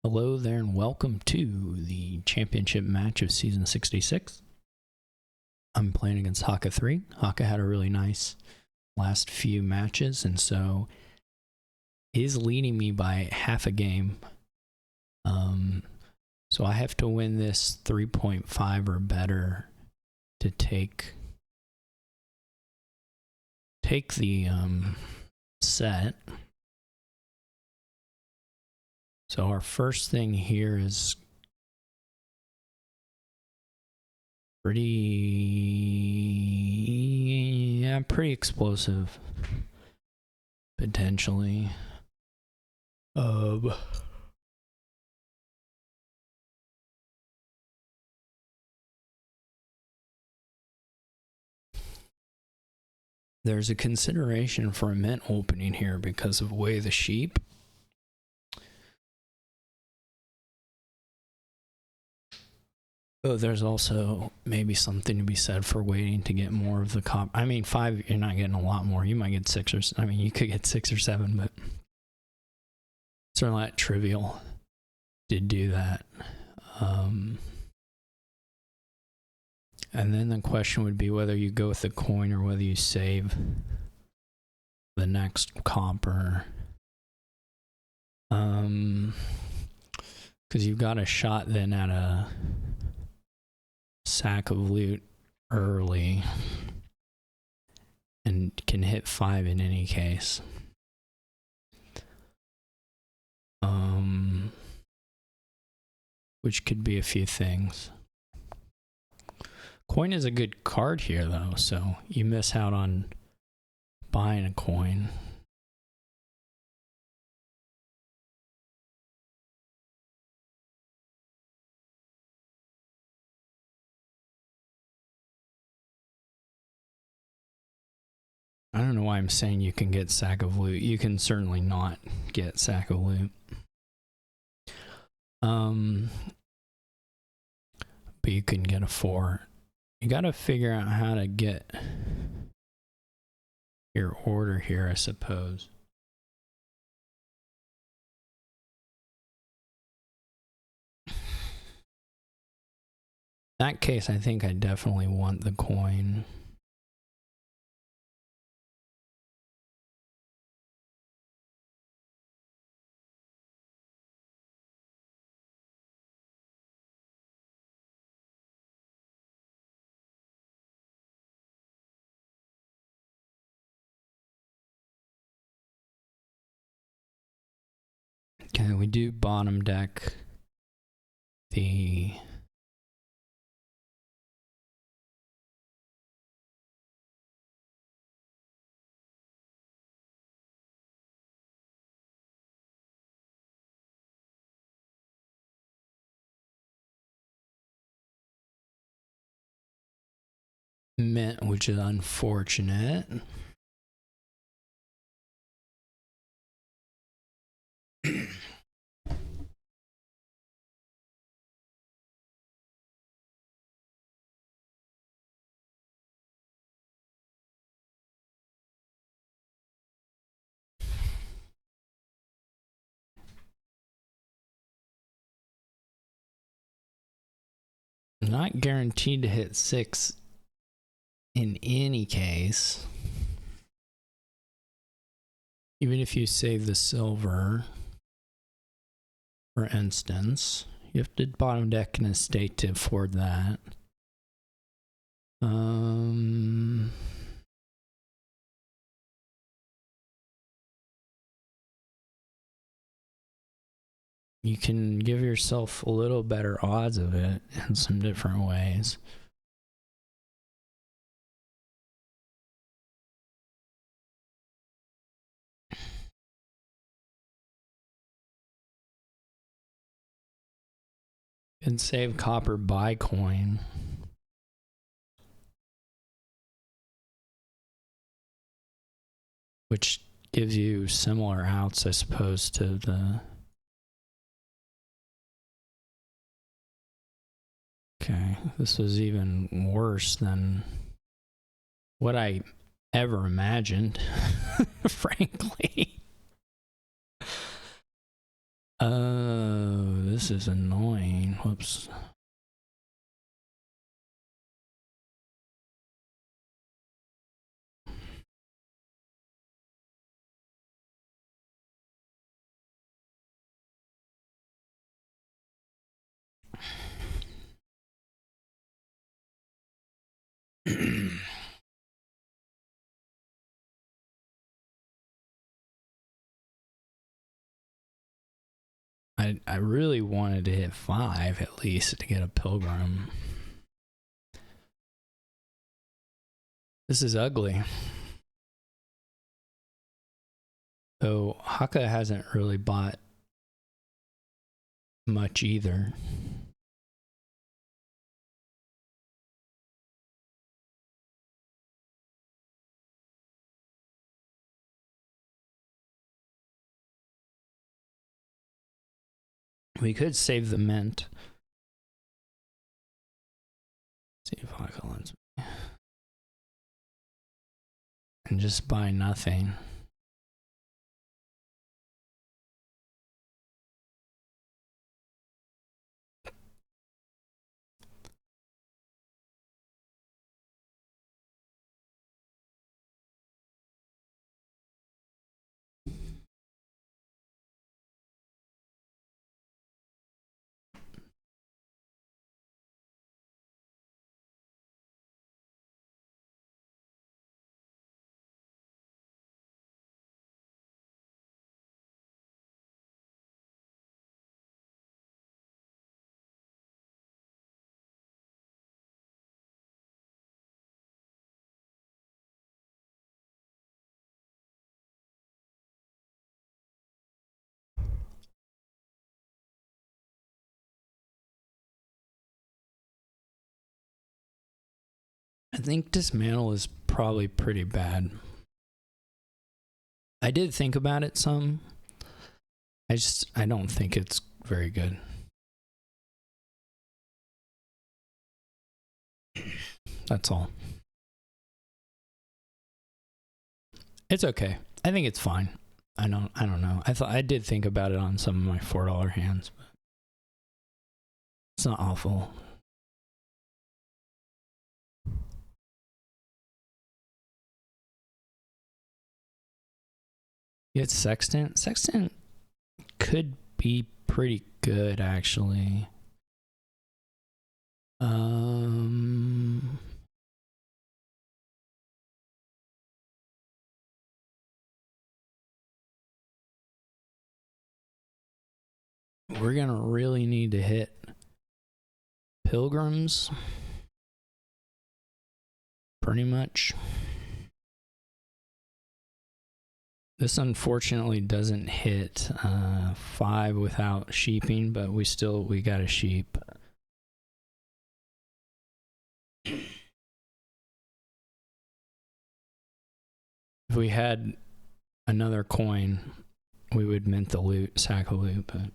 Hello there and welcome to the championship match of season 66. I'm playing against hakha3. Hakha had a really nice last few matches and so is leading me by half a game. So I have to win this 3.5 or better to take the set. So our first thing here is pretty explosive, potentially. There's a consideration for a mint opening here because of Way of the Sheep. Oh, there's also maybe something to be said for waiting to get more of the cop. I mean, 5, you're not getting a lot more. You might get 6 or, I mean, you could get 6 or 7, but it's not trivial to do that. And then the question would be whether you go with the coin or whether you save the next copper. Because you've got a shot then at a sack of loot early and can hit 5 in any case. Which could be a few things. Coin is a good card here though, so you miss out on buying a coin. I don't know why I'm saying you can get sack of loot. You can certainly not get sack of loot. But you can get a 4. You gotta figure out how to get your order here, I suppose. In that case, I think I definitely want the coin. Okay, we do bottom deck the mint, which is unfortunate. Not guaranteed to hit 6 in any case. Even if you save the silver, for instance, you have to bottom deck an estate to afford that. You can give yourself a little better odds of it in some different ways. And save copper, buy coin. Which gives you similar outs, I suppose, to the... Okay, this was even worse than what I ever imagined, frankly. this is annoying. Whoops. I really wanted to hit 5 at least to get a pilgrim. This is ugly. So Hakha hasn't really bought much either. We could save the mint. See if Hakha lets me. And just buy nothing. I think dismantle is probably pretty bad. I did think about it some. I don't think it's very good. That's all. It's okay. I think it's fine. I don't know. I did think about it on some of my $4 hands, but it's not awful. It's Sextant. Sextant could be pretty good, actually. We're gonna really need to hit pilgrims, pretty much. This unfortunately doesn't hit 5 without sheeping, but we got a sheep. If we had another coin, we would mint the loot, sack of loot, but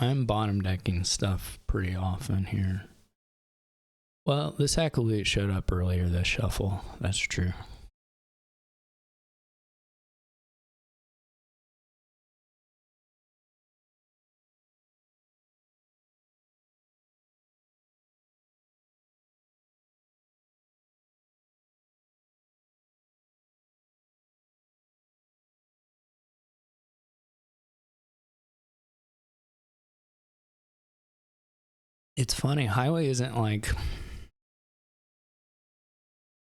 I'm bottom decking stuff pretty often here. Well, the sack of loot showed up earlier this shuffle. That's true. It's funny, highway isn't like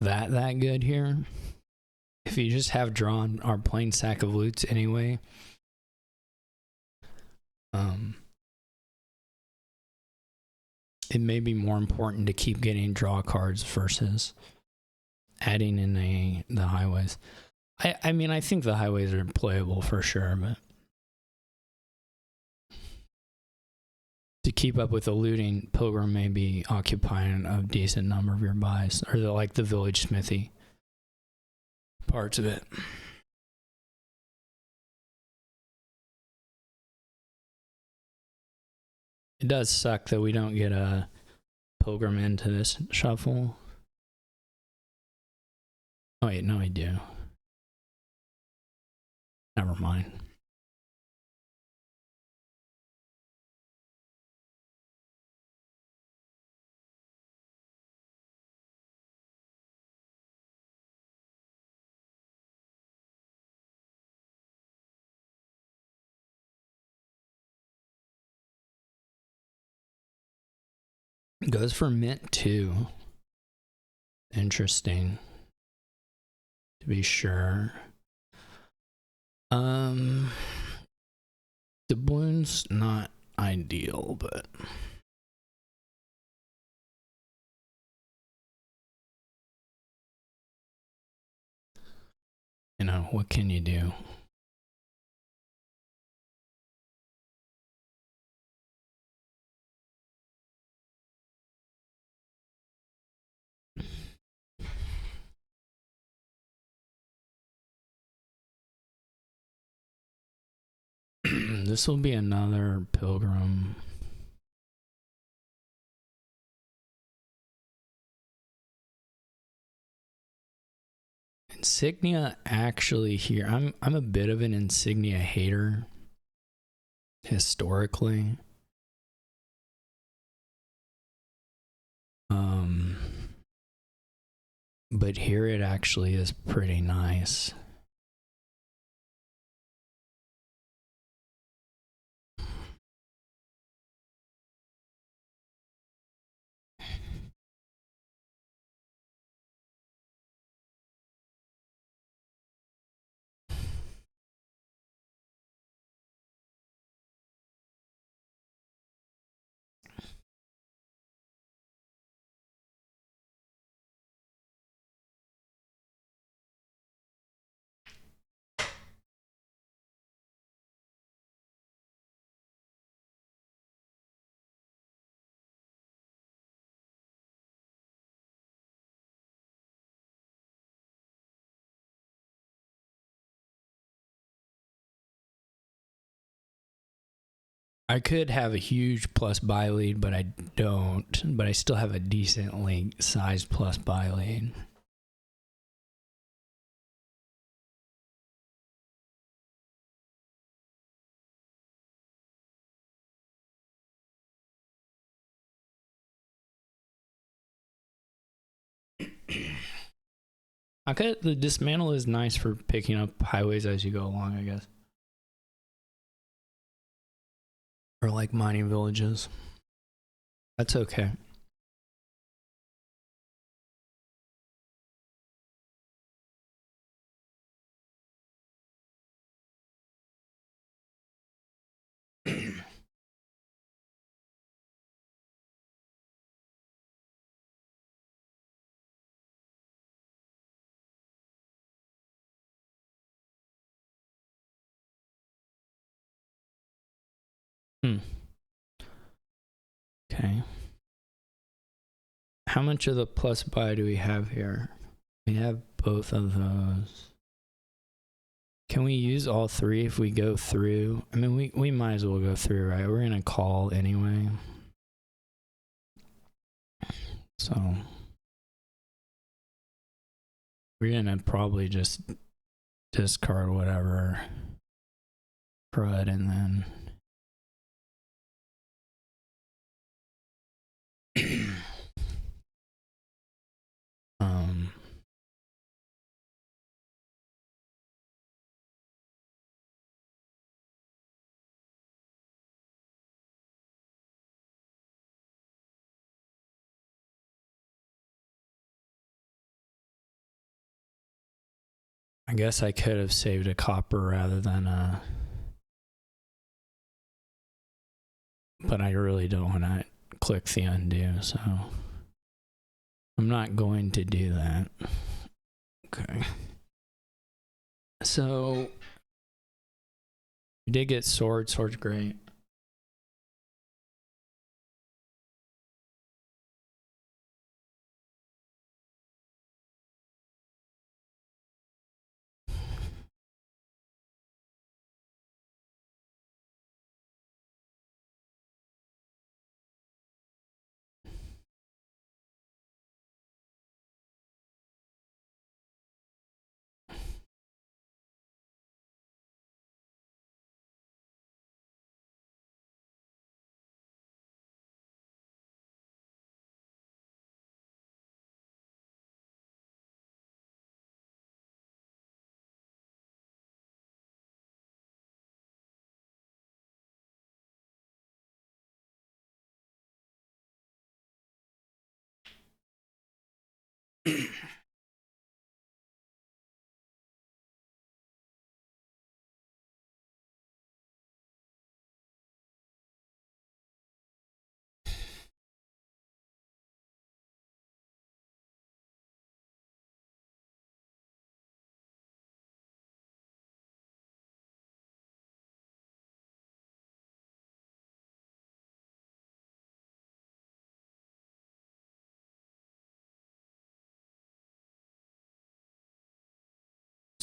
that good here. If you just have drawn our plain sack of loots anyway, it may be more important to keep getting draw cards versus adding in the highways. I mean, I think the highways are playable for sure, but to keep up with the looting, Pilgrim may be occupying a decent number of your buys, or like the village smithy parts of it. It does suck that we don't get a pilgrim into this shuffle. Oh wait, no I do. Never mind. Goes for mint too. Interesting. To be sure. Doubloon's not ideal, but you know, what can you do? This will be another pilgrim. Insignia actually here. I'm a bit of an insignia hater historically. But here it actually is pretty nice. I could have a huge plus buy lead, but I don't. But I still have a decently sized plus buy lead. Okay, the dismantle is nice for picking up highways as you go along, I guess. Or like mining villages. That's okay. Okay. How much of the plus buy do we have here? We have both of those. Can we use all three if we go through? I mean, we might as well go through, right? We're gonna call anyway. So we're gonna probably just discard whatever crud and then I guess I could have saved a copper rather than a, but I really don't want to click the undo, so I'm not going to do that. Okay. So we did get sword. Sword's great.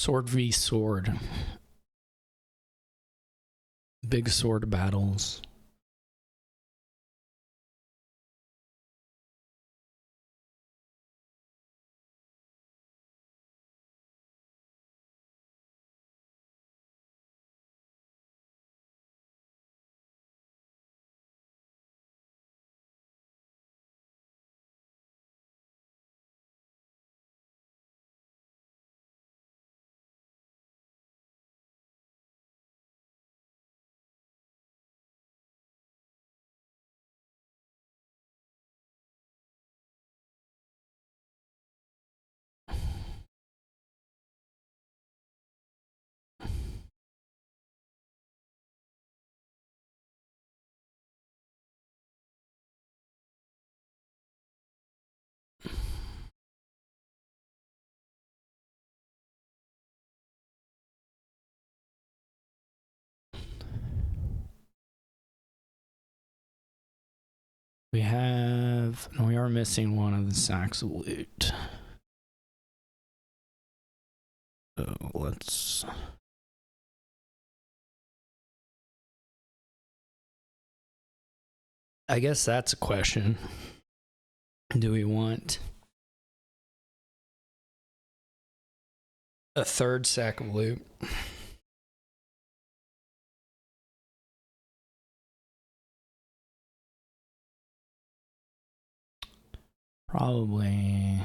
Sword v sword. Big sword battles. We are missing one of the sacks of loot. So let's... I guess that's a question. Do we want a third sack of loot? Probably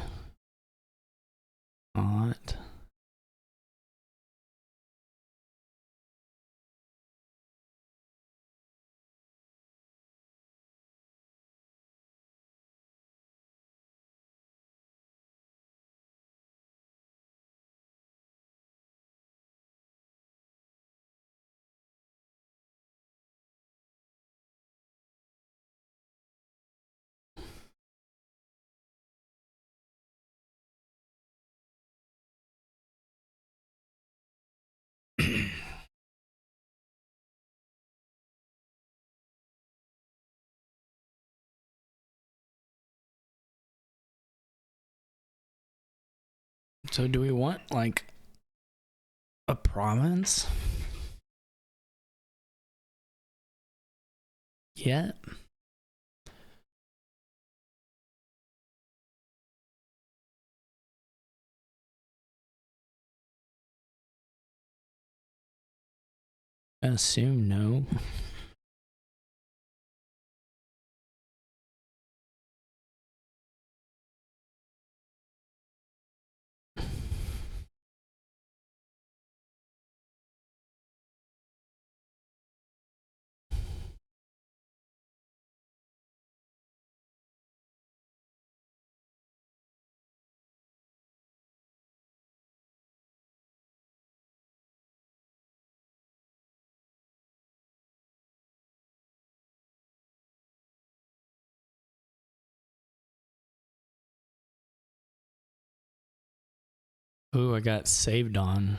not. So do we want like a province? Yeah. I assume no. Ooh, I got saved on.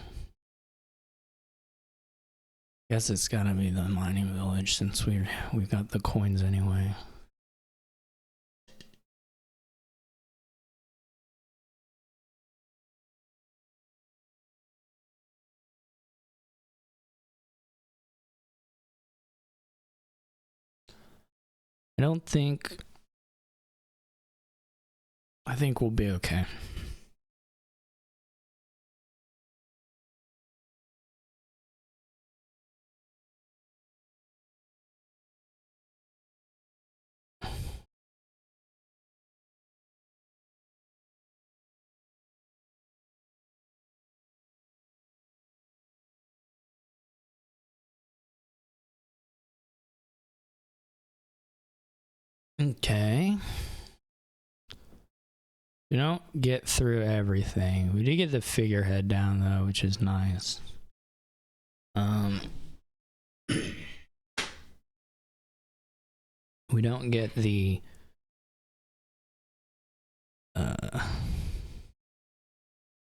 Guess it's gotta be the mining village since we've got the coins anyway. I think we'll be okay. Okay. We don't get through everything. We did get the figurehead down though, which is nice. We don't get the we're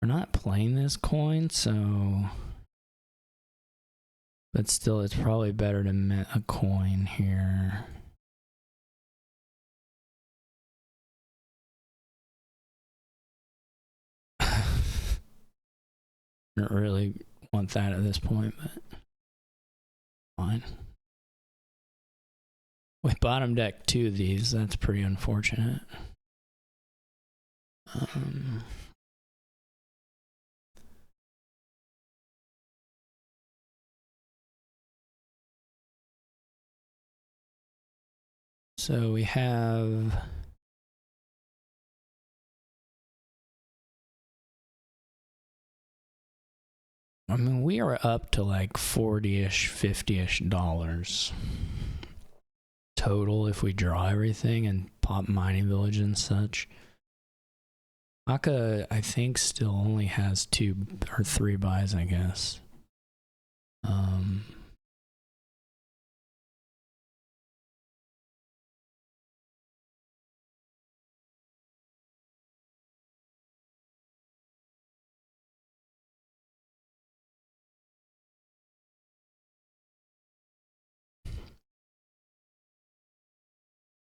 not playing this coin, so but still it's probably better to mint a coin here. I don't really want that at this point, but fine. We bottom deck 2 of these. That's pretty unfortunate. So we have we are up to like 40-ish, 50-ish dollars total if we draw everything and pop mining village and such. Hakha, I think, still only has 2 or 3 buys, I guess.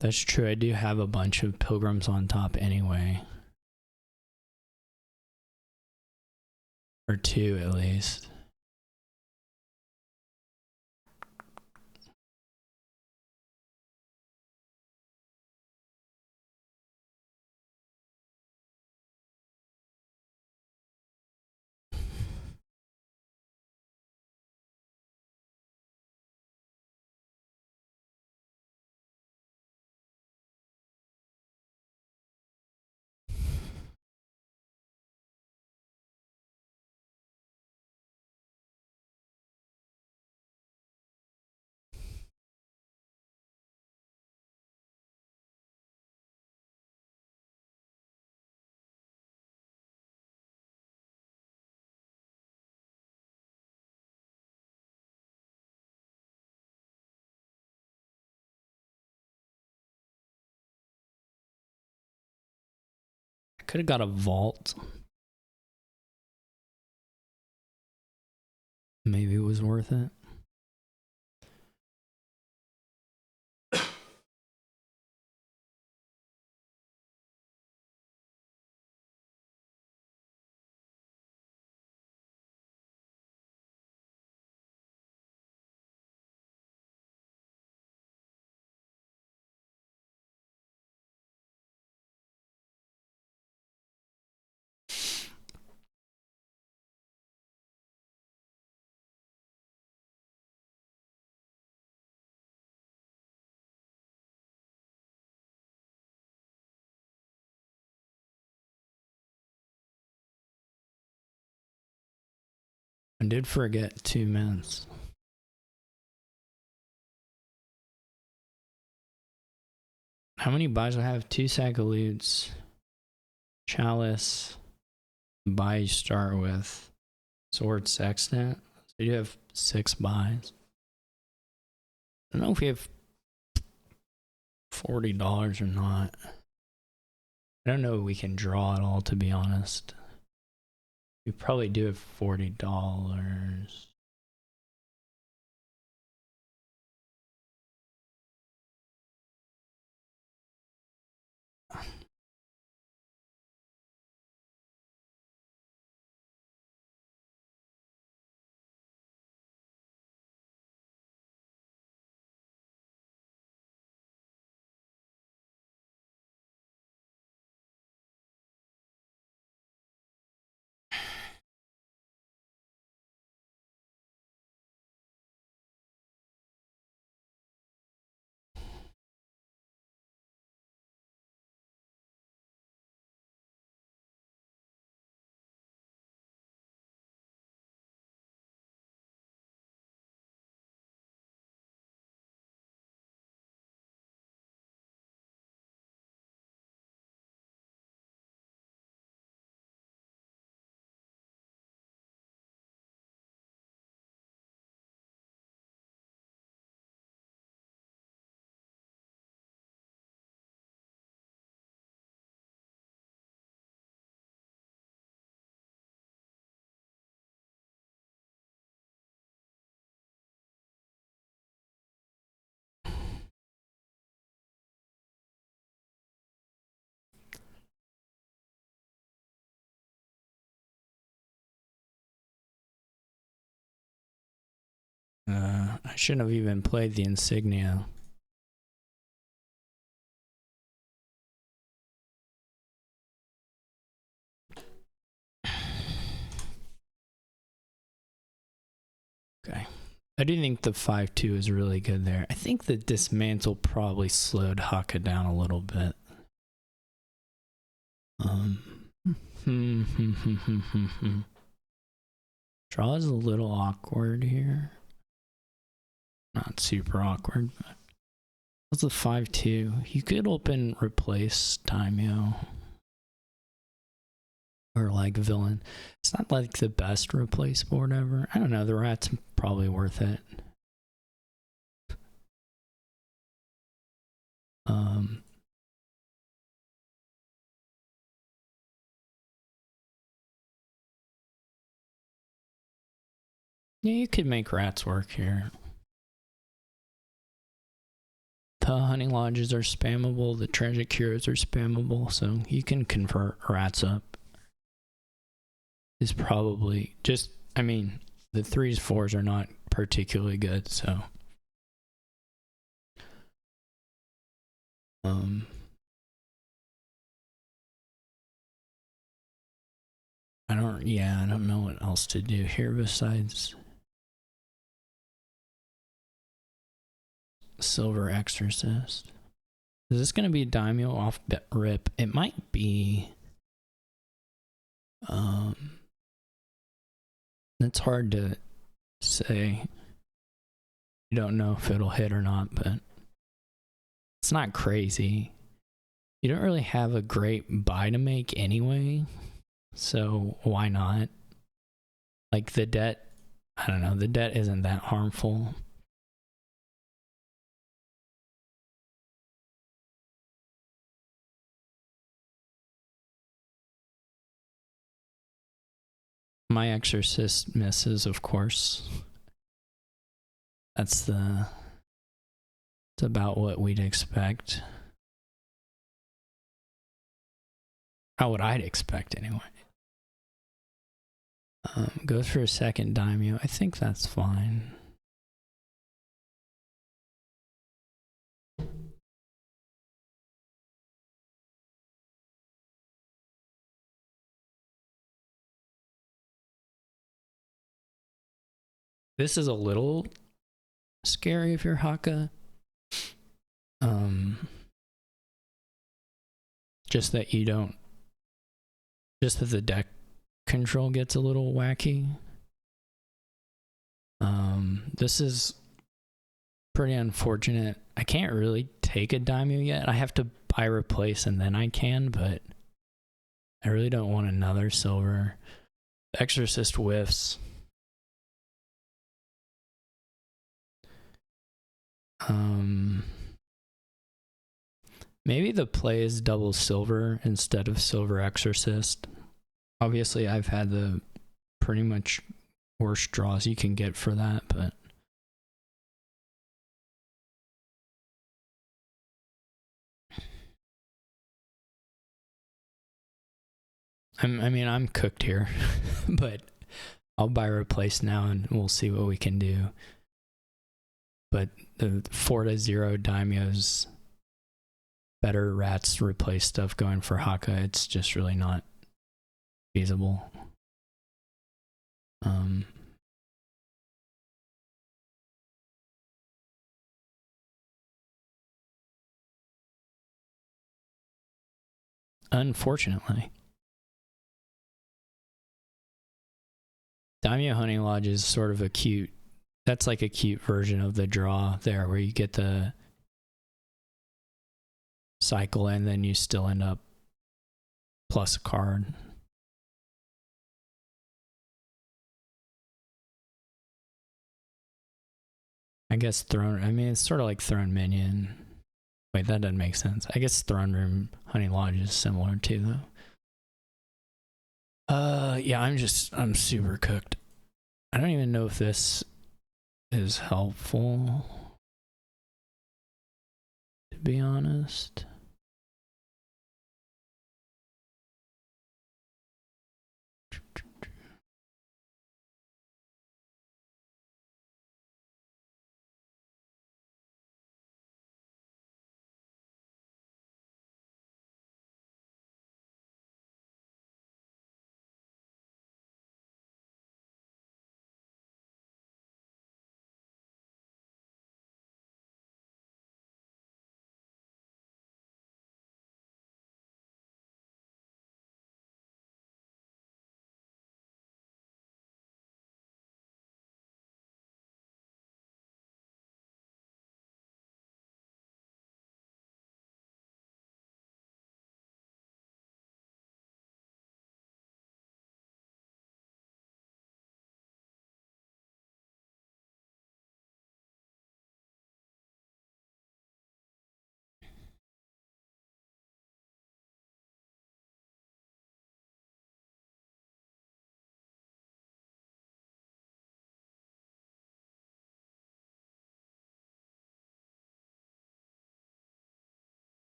That's true. I do have a bunch of pilgrims on top anyway. Or 2 at least. I could have got a vault. Maybe it was worth it. I did forget 2 mints. How many buys do I have? 2 sack of loots. Chalice. Buy you start with. Sword sextant. So you have 6 buys. I don't know if we have $40 or not. I don't know if we can draw at all, to be honest. We probably do have $40. I shouldn't have even played the insignia. Okay. I do think the 5-2 is really good there. I think the dismantle probably slowed Hakha down a little bit. Draw is a little awkward here. Not super awkward, but that's a 5-2. You could open replace Daimyo. Or like villain. It's not like the best replace board ever. I don't know, the rat's probably worth it. Yeah, you could make rats work here. The hunting lodges are spammable, the treasure cures are spammable, so you can convert rats up. Is probably just, I mean, the 3s, 4s are not particularly good, so. I don't know what else to do here besides Silver Exorcist. Is this going to be a Daimyo off rip? It might be. It's hard to say. You don't know if it'll hit or not, but it's not crazy. You don't really have a great buy to make anyway, so why not? Like the debt, I don't know, the debt isn't that harmful. My Exorcist misses, of course. It's about what we'd expect. How would I'd expect anyway. Goes for a second Daimyo. I think that's fine. This is a little scary if you're Hakha. Just that you don't. Just that the deck control gets a little wacky. This is pretty unfortunate. I can't really take a Daimyo yet. I have to buy replace and then I can, but I really don't want another silver. Exorcist whiffs. Maybe the play is double silver instead of silver Exorcist. Obviously, I've had the pretty much worst draws you can get for that, but I'm cooked here, but I'll buy replace now and we'll see what we can do. But the 4-0 Daimyo's better rats replace stuff going for Hakha. It's just really not feasible. Unfortunately. Daimyo Hunting Lodge is sort of a cute, that's like a cute version of the draw there where you get the cycle and then you still end up plus a card. I guess throne, I mean, it's sort of like throne minion. Wait, that doesn't make sense. I guess throne room Hunting Lodge is similar too, though. Yeah, I'm super cooked. I don't even know if this is helpful, to be honest.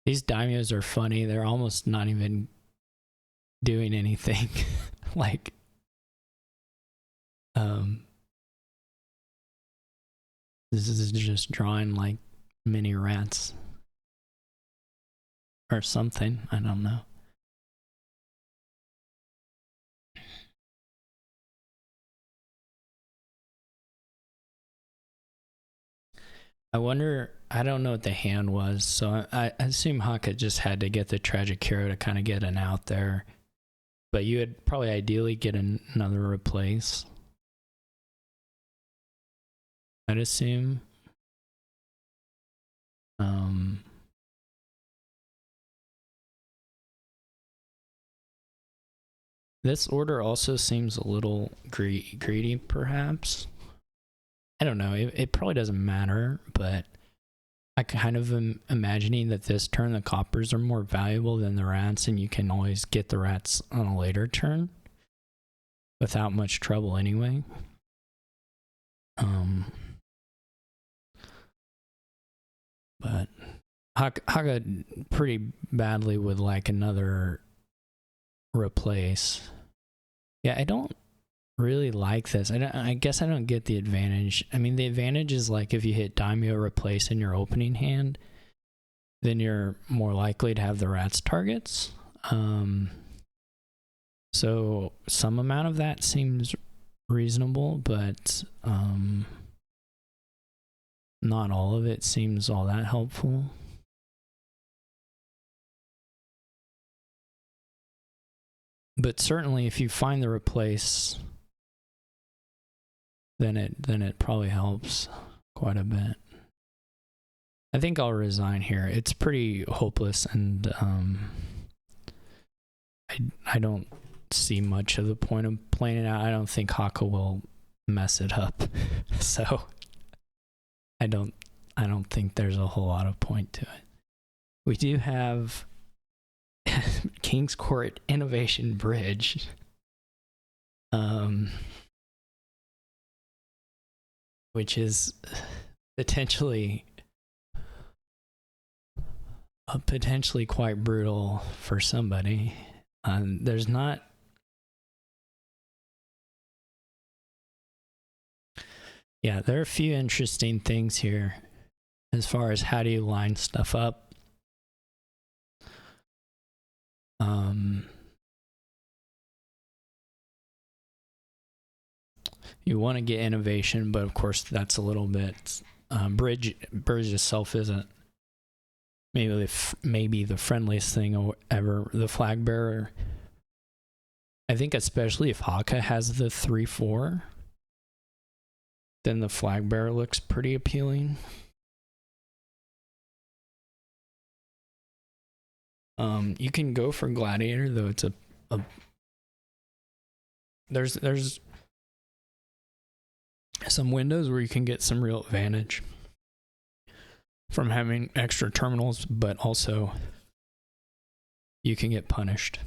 These daimyos are funny. They're almost not even doing anything. Like, this is just drawing like mini rats or something. I don't know. I wonder, I don't know what the hand was, so I assume Hakha just had to get the tragic hero to kind of get an out there. But you would probably ideally get another replace, I'd assume. This order also seems a little greedy, perhaps. I don't know. It probably doesn't matter, but I kind of am imagining that this turn the coppers are more valuable than the rats, and you can always get the rats on a later turn without much trouble anyway. But Hakha pretty badly would like another replace. Yeah, I don't really like this. I guess I don't get the advantage. I mean, the advantage is like if you hit daimyo replace in your opening hand, then you're more likely to have the rats targets. So some amount of that seems reasonable, but not all of it seems all that helpful. But certainly if you find the replace, then it probably helps quite a bit. I think I'll resign here. It's pretty hopeless, and I don't see much of the point of playing it out. I don't think Hakha will mess it up. So I don't think there's a whole lot of point to it. We do have King's Court Innovation Bridge. Which is potentially quite brutal for somebody. There's not. Yeah, there are a few interesting things here as far as how do you line stuff up. You want to get innovation, but of course that's a little bit bridge itself isn't maybe the friendliest thing ever. The flag bearer, I think, especially if Hakha has the 3/4, then the flag bearer looks pretty appealing. You can go for gladiator, though it's a there's some windows where you can get some real advantage from having extra terminals, but also you can get punished.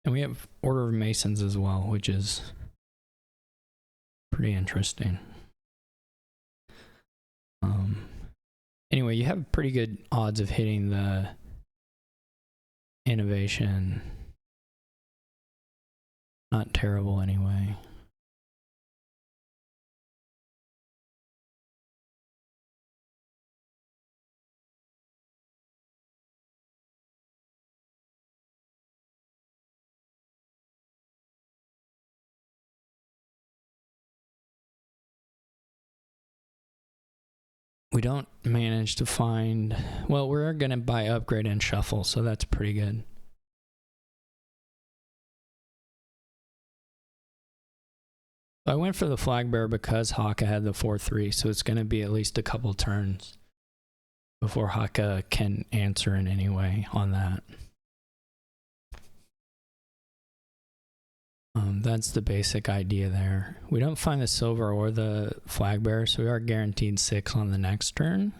And we have Order of Masons as well, which is pretty interesting. Anyway, you have pretty good odds of hitting the innovation. Not terrible anyway. We don't manage to find... Well, we're going to buy upgrade and shuffle, so that's pretty good. I went for the flag bearer because Hakha had the 4/3, so it's going to be at least a couple turns before Hakha can answer in any way on that. That's the basic idea there. We don't find the silver or the flag bearer, so we are guaranteed 6 on the next turn.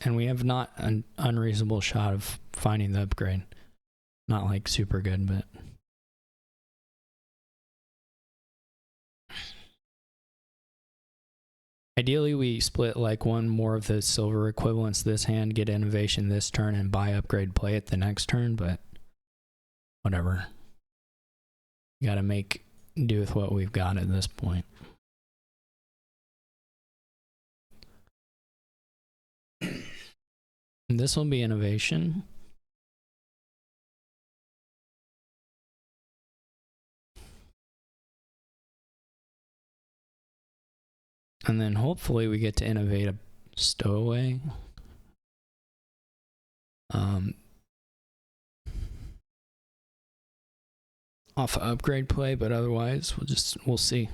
And we have not an unreasonable shot of finding the upgrade. Not like super good, but... Ideally, we split like one more of the silver equivalents this hand, get innovation this turn, and buy upgrade play it the next turn, but whatever. You gotta make do with what we've got at this point. And this will be innovation. And then hopefully we get to innovate a stowaway. Off of upgrade play, but otherwise we'll see.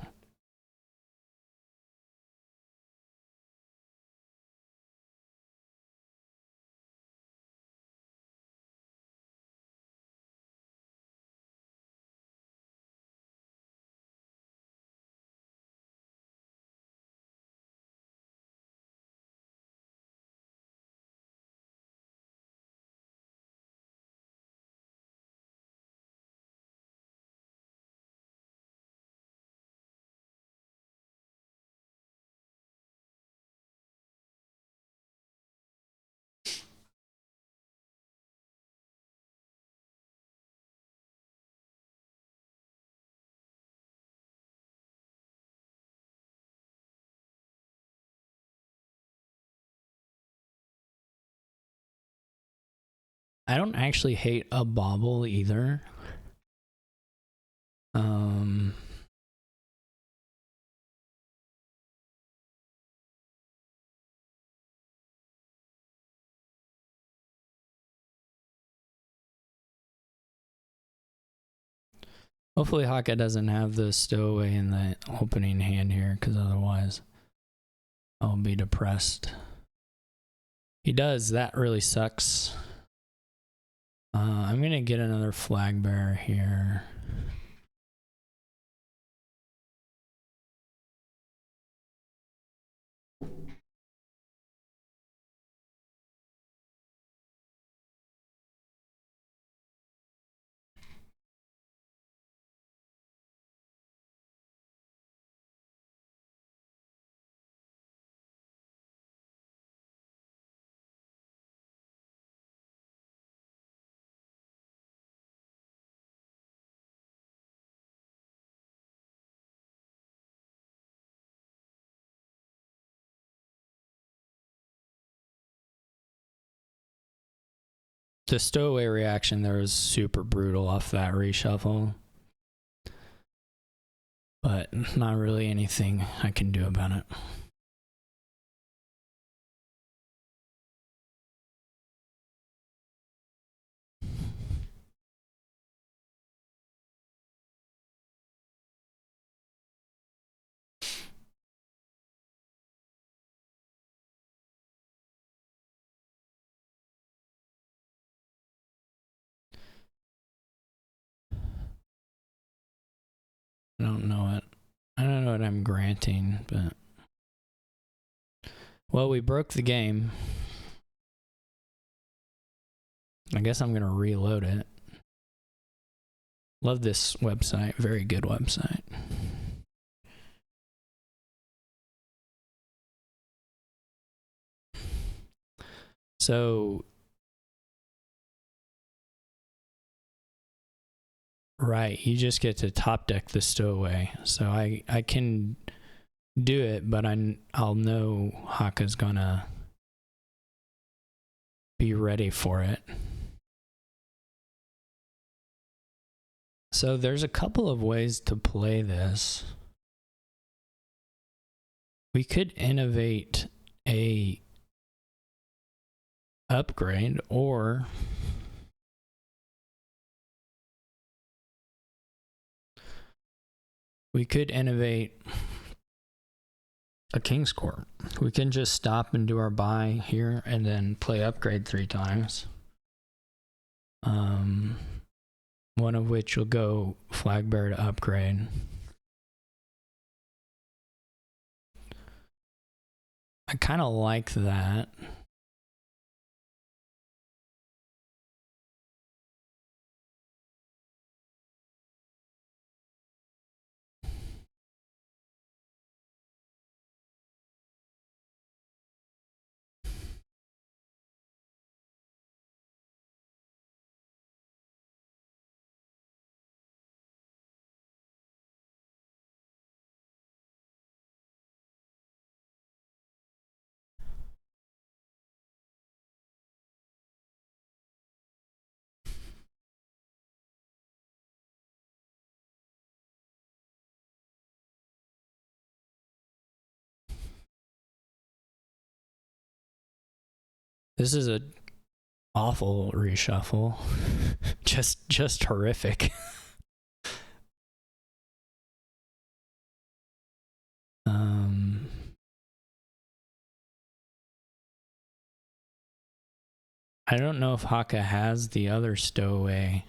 I don't actually hate a bobble either. Hopefully Hakha doesn't have the stowaway in the opening hand here, because otherwise I'll be depressed. He does. That really sucks. I'm going to get another flag bearer here. The stowaway reaction there was super brutal off that reshuffle. But not really anything I can do about it. I don't know what I'm granting, but well, we broke the game. I guess I'm gonna reload it. Love this website, very good website. So right, you just get to top deck the stowaway. So I can do it, but I'll know Hakha's gonna be ready for it. So there's a couple of ways to play this. We could innovate a upgrade, or we could innovate a King's Court. We can just stop and do our buy here and then play upgrade 3 times. One of which will go flag bearer to upgrade. I kind of like that. This is a awful reshuffle. just horrific. I don't know if Hakha has the other stowaway,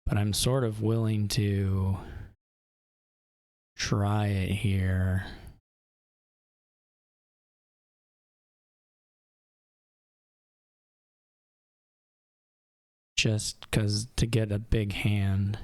but I'm sort of willing to try it here. Just because to get a big hand.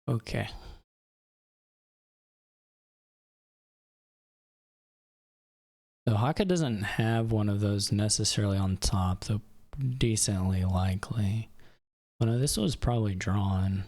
Okay. So Hakha doesn't have one of those necessarily on top, though decently likely. Well, no, this was probably drawn.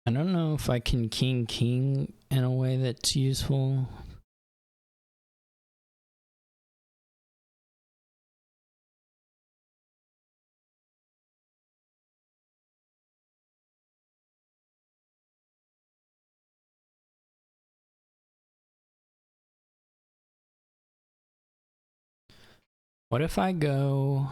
I don't know if I can king in a way that's useful. What if I go...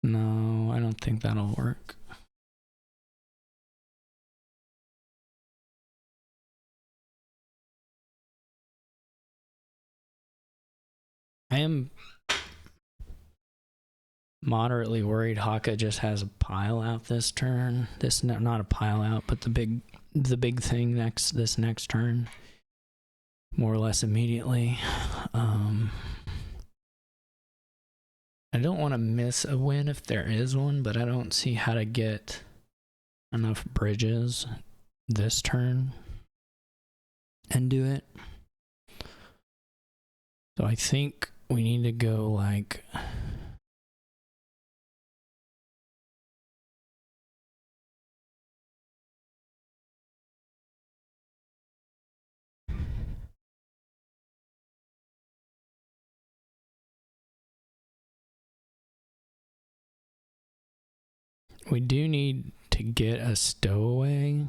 No, I don't think that'll work. I am moderately worried Hakha just has a pile out this turn. This not a pile out, but the big thing this next turn, more or less immediately. I don't want to miss a win if there is one, but I don't see how to get enough bridges this turn and do it. So I think we need to go like... We do need to get a stowaway.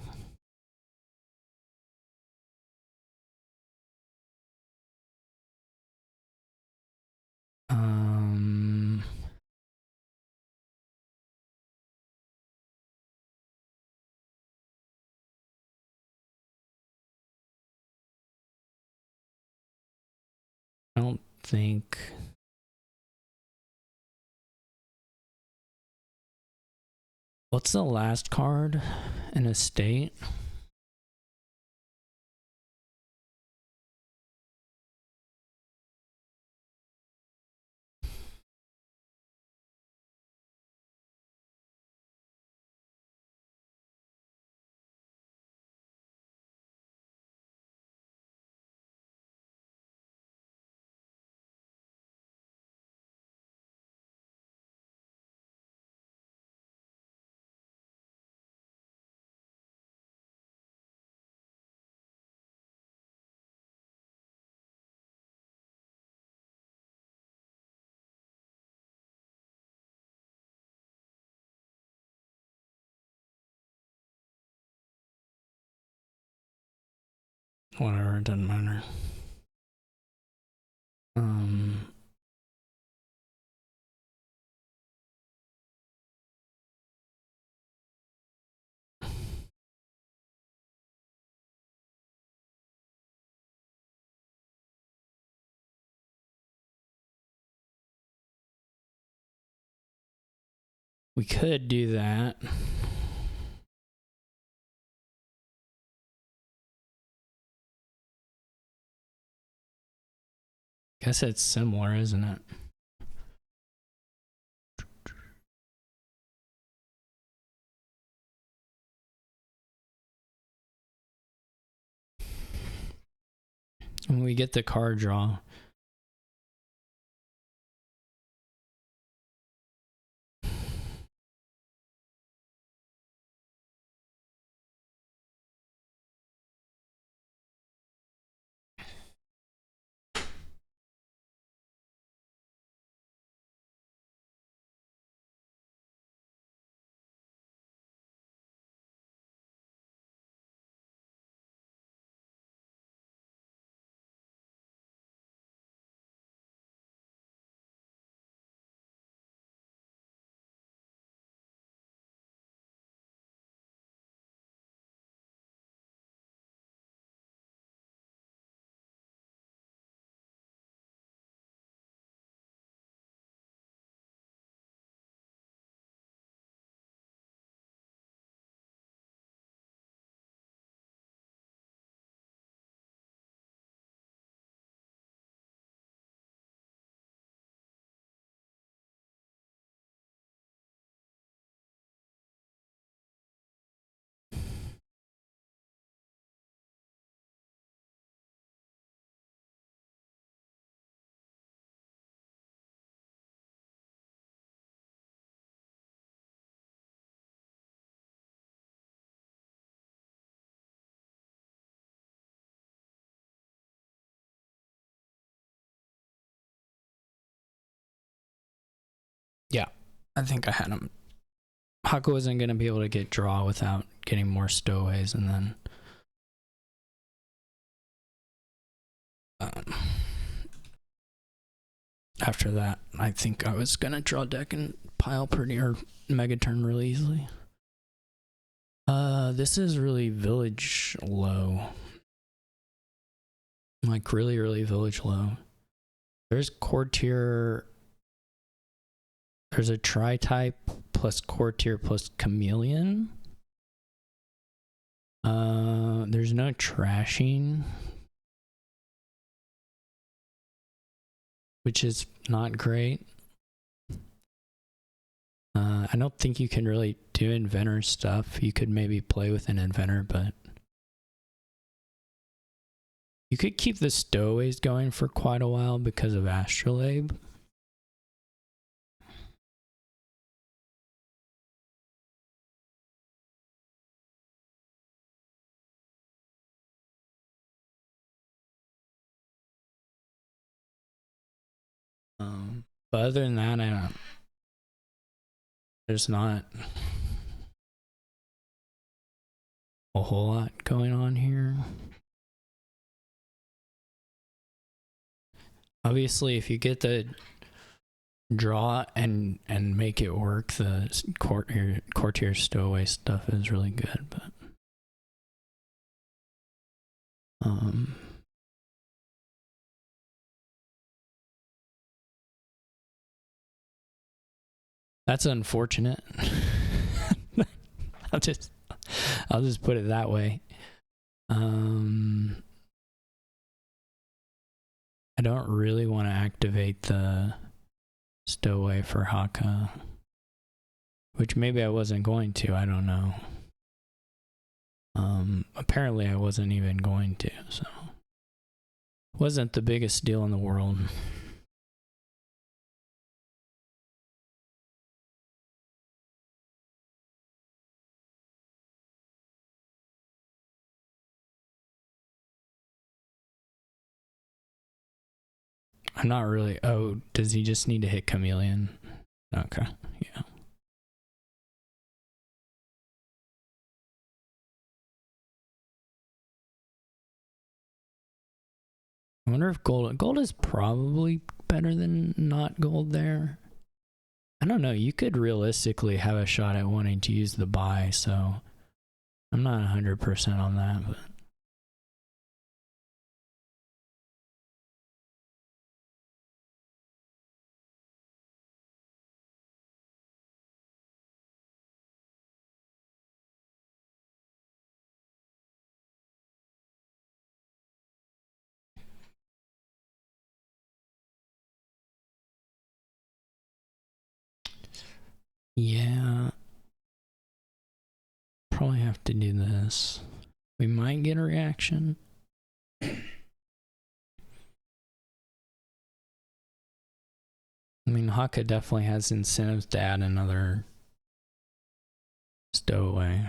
I don't think. What's the last card in a state? Whatever, it doesn't matter. We could do that. Guess it's similar, isn't it? When we get the card draw. Yeah, I think I had him. Hakha wasn't going to be able to get draw without getting more stowaways, and then after that, I think I was going to draw deck and pile pretty or mega turn really easily. This is really village low. Like really, really village low. There's courtier. There's a tri-type plus courtier plus chameleon. There's no trashing, which is not great. I don't think you can really do inventor stuff. You could maybe play with an inventor, but you could keep the stowaways going for quite a while because of astrolabe. But other than that, there's not a whole lot going on here. Obviously, if you get the draw and make it work. The courtier stowaway stuff is really good, but that's unfortunate. I'll just put it that way. I don't really want to activate the stowaway for Hakha, which maybe I wasn't going to. I don't know. Apparently I wasn't even going to, so wasn't the biggest deal in the world. I'm not really. Oh, does he just need to hit Chameleon? Okay, yeah. I wonder if gold is probably better than not gold there. I don't know. You could realistically have a shot at wanting to use the buy, so I'm not 100% on that, but. Yeah. Probably have to do this. We might get a reaction. I mean, Hakha definitely has incentives to add another stowaway.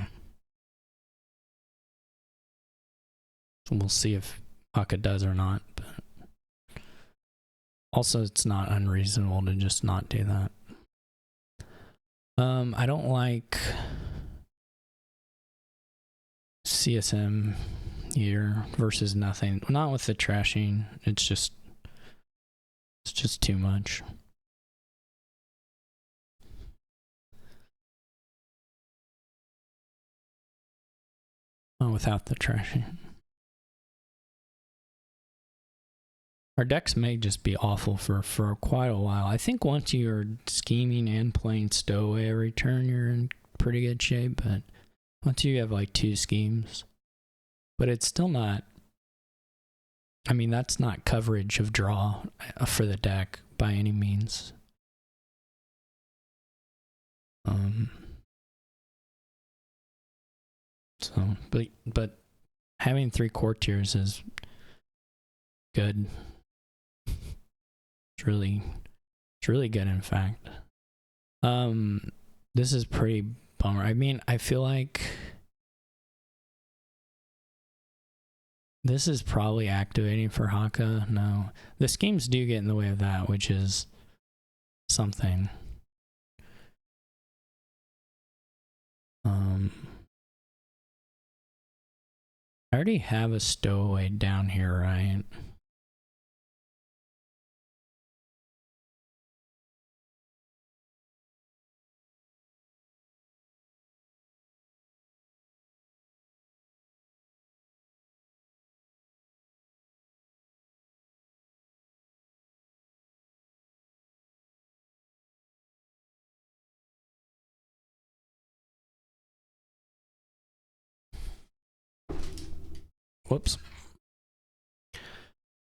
So we'll see if Hakha does or not. But also, it's not unreasonable to just not do that. I don't like CSM here versus nothing. Not with the trashing. It's just too much. Oh, without the trashing. Our decks may just be awful for quite a while. I think once you're scheming and playing stowaway every turn, you're in pretty good shape, but once you have like 2 schemes, but it's still not, I mean, that's not coverage of draw for the deck by any means. So, but having 3 courtiers is good. It's really good, in fact. This is pretty bummer. I mean, I feel like this is probably activating for Hakha. No, the schemes do get in the way of that, which is something. I already have a stowaway down here, right? Whoops.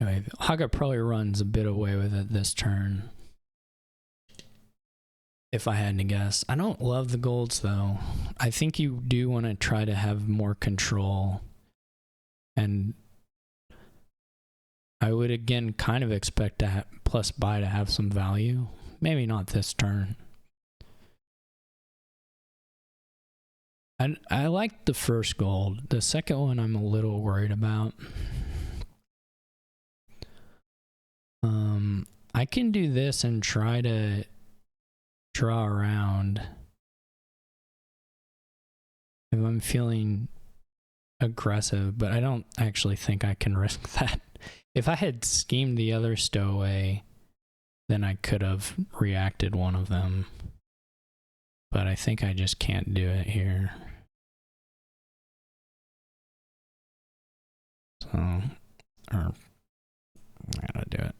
Anyway, Hakha probably runs a bit away with it this turn. If I had to guess. I don't love the golds though. I think you do want to try to have more control. And I would again kind of expect to plus buy to have some value. Maybe not this turn. I like the first gold. The second one I'm a little worried about. I can do this and try to draw around if I'm feeling aggressive, but I don't actually think I can risk that. If I had schemed the other stowaway, then I could have reacted one of them. But I think I just can't do it here. So, or I gotta do it.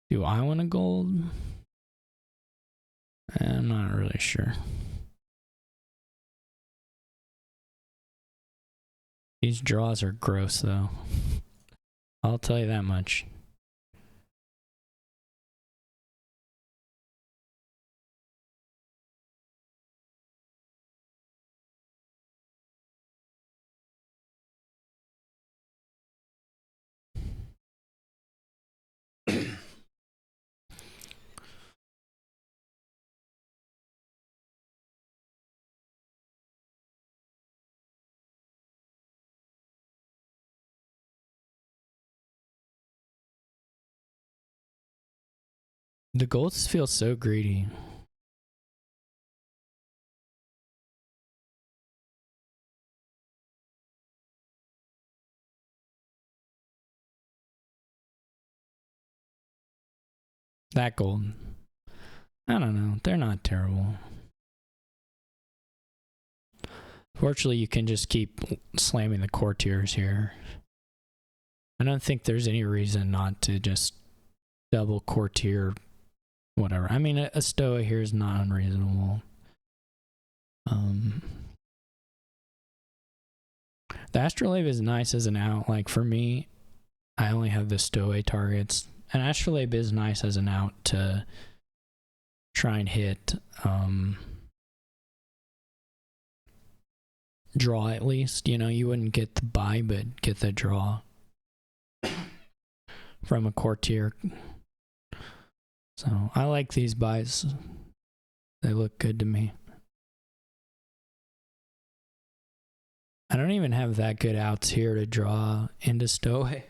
Do I want a gold? I'm not really sure. These draws are gross, though. I'll tell you that much. The golds feel so greedy. That gold. I don't know. They're not terrible. Fortunately, you can just keep slamming the courtiers here. I don't think there's any reason not to just double courtier whatever. I mean, a stoa here is not unreasonable. The astrolabe is nice as an out. Like for me, I only have the stoa targets. And astrolabe is nice as an out to try and hit draw at least. You know, you wouldn't get the buy, but get the draw from a courtier. So I like these buys. They look good to me. I don't even have that good outs here to draw into stoa.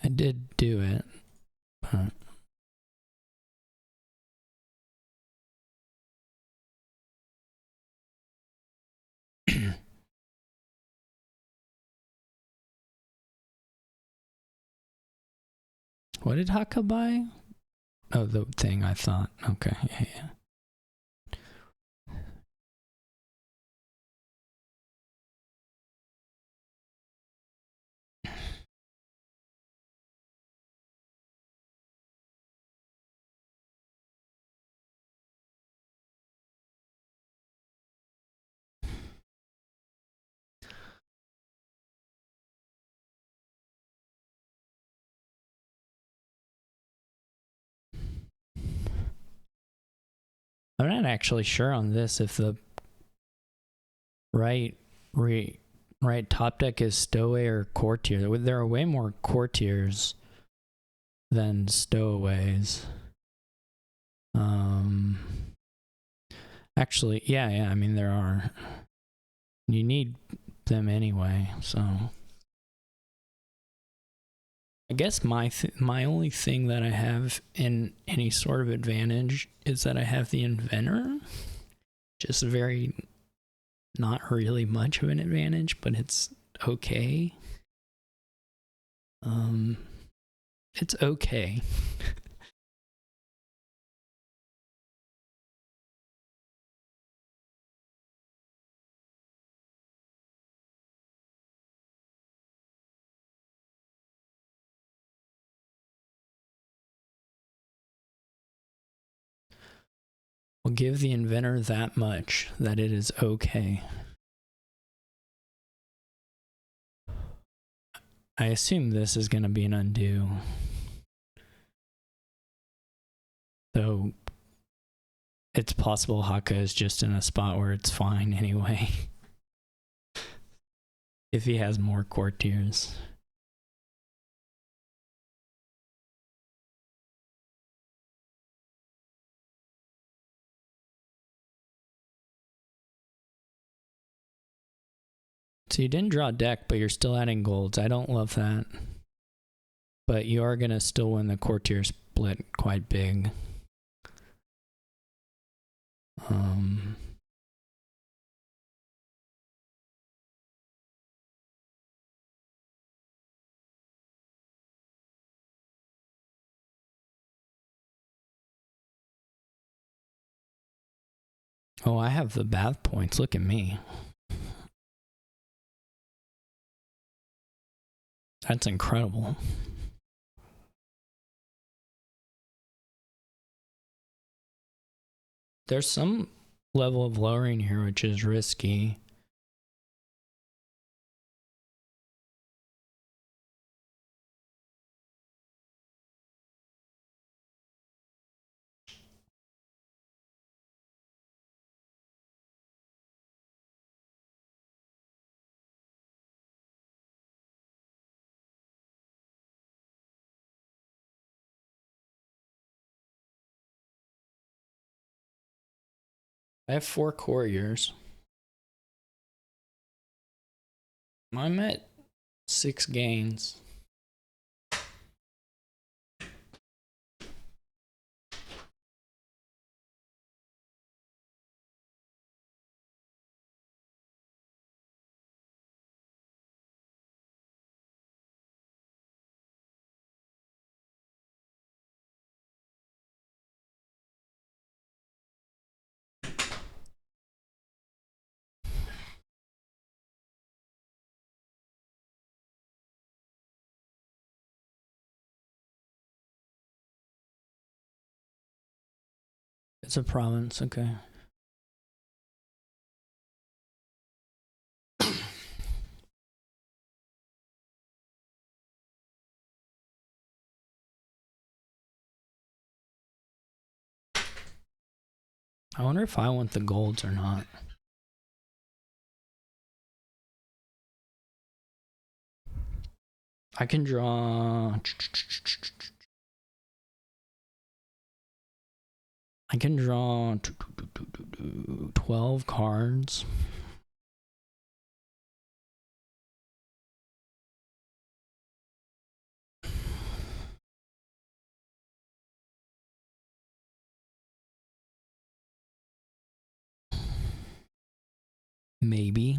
I did do it, but what did Hakha buy? Oh, the thing I thought. Okay, yeah. I'm not actually sure on this if the right top deck is stowaway or courtier. There are way more courtiers than stowaways. Actually, yeah. I mean, there are. You need them anyway, so. I guess my only thing that I have in any sort of advantage is that I have the inventor. Just very, not really much of an advantage, but it's okay. It's okay. We'll give the inventor that much, that it is okay. I assume this is going to be an undo. So it's possible Hakha is just in a spot where it's fine anyway. If he has more courtiers. So you didn't draw a deck, but you're still adding golds. I don't love that. But you are going to still win the courtier split quite big. Um, oh, I have the bath points. Look at me. That's incredible. There's some level of lowering here, which is risky. I have 4 couriers. I'm at 6 gains. It's a province, okay. I wonder if I want the golds or not. I can draw... I can draw 12 cards. Maybe.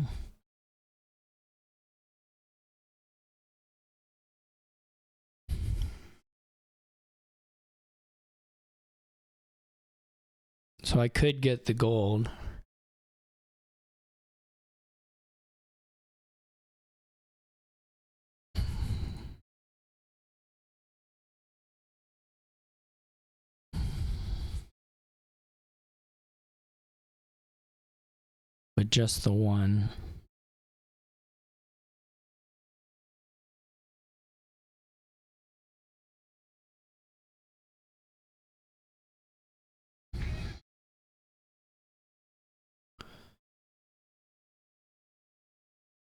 So I could get the gold. But just the one.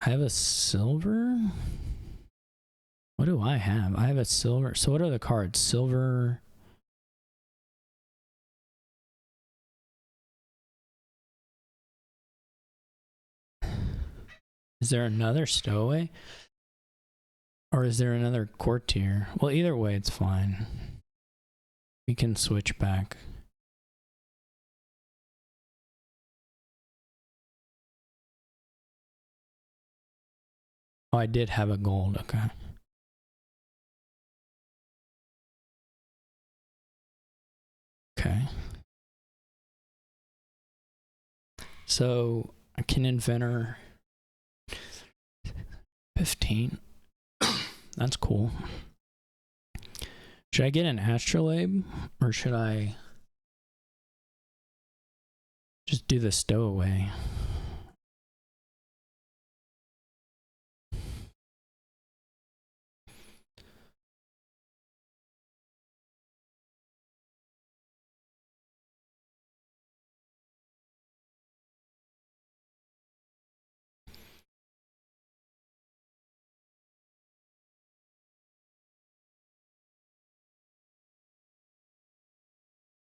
I have a silver? What do I have? I have a silver. So what are the cards? Silver. Is there another stowaway? Or is there another courtier? Well, either way, it's fine. We can switch back. Oh, I did have a gold. Okay. Okay. So I can inventor 15. That's cool. Should I get an astrolabe or should I just do the stowaway?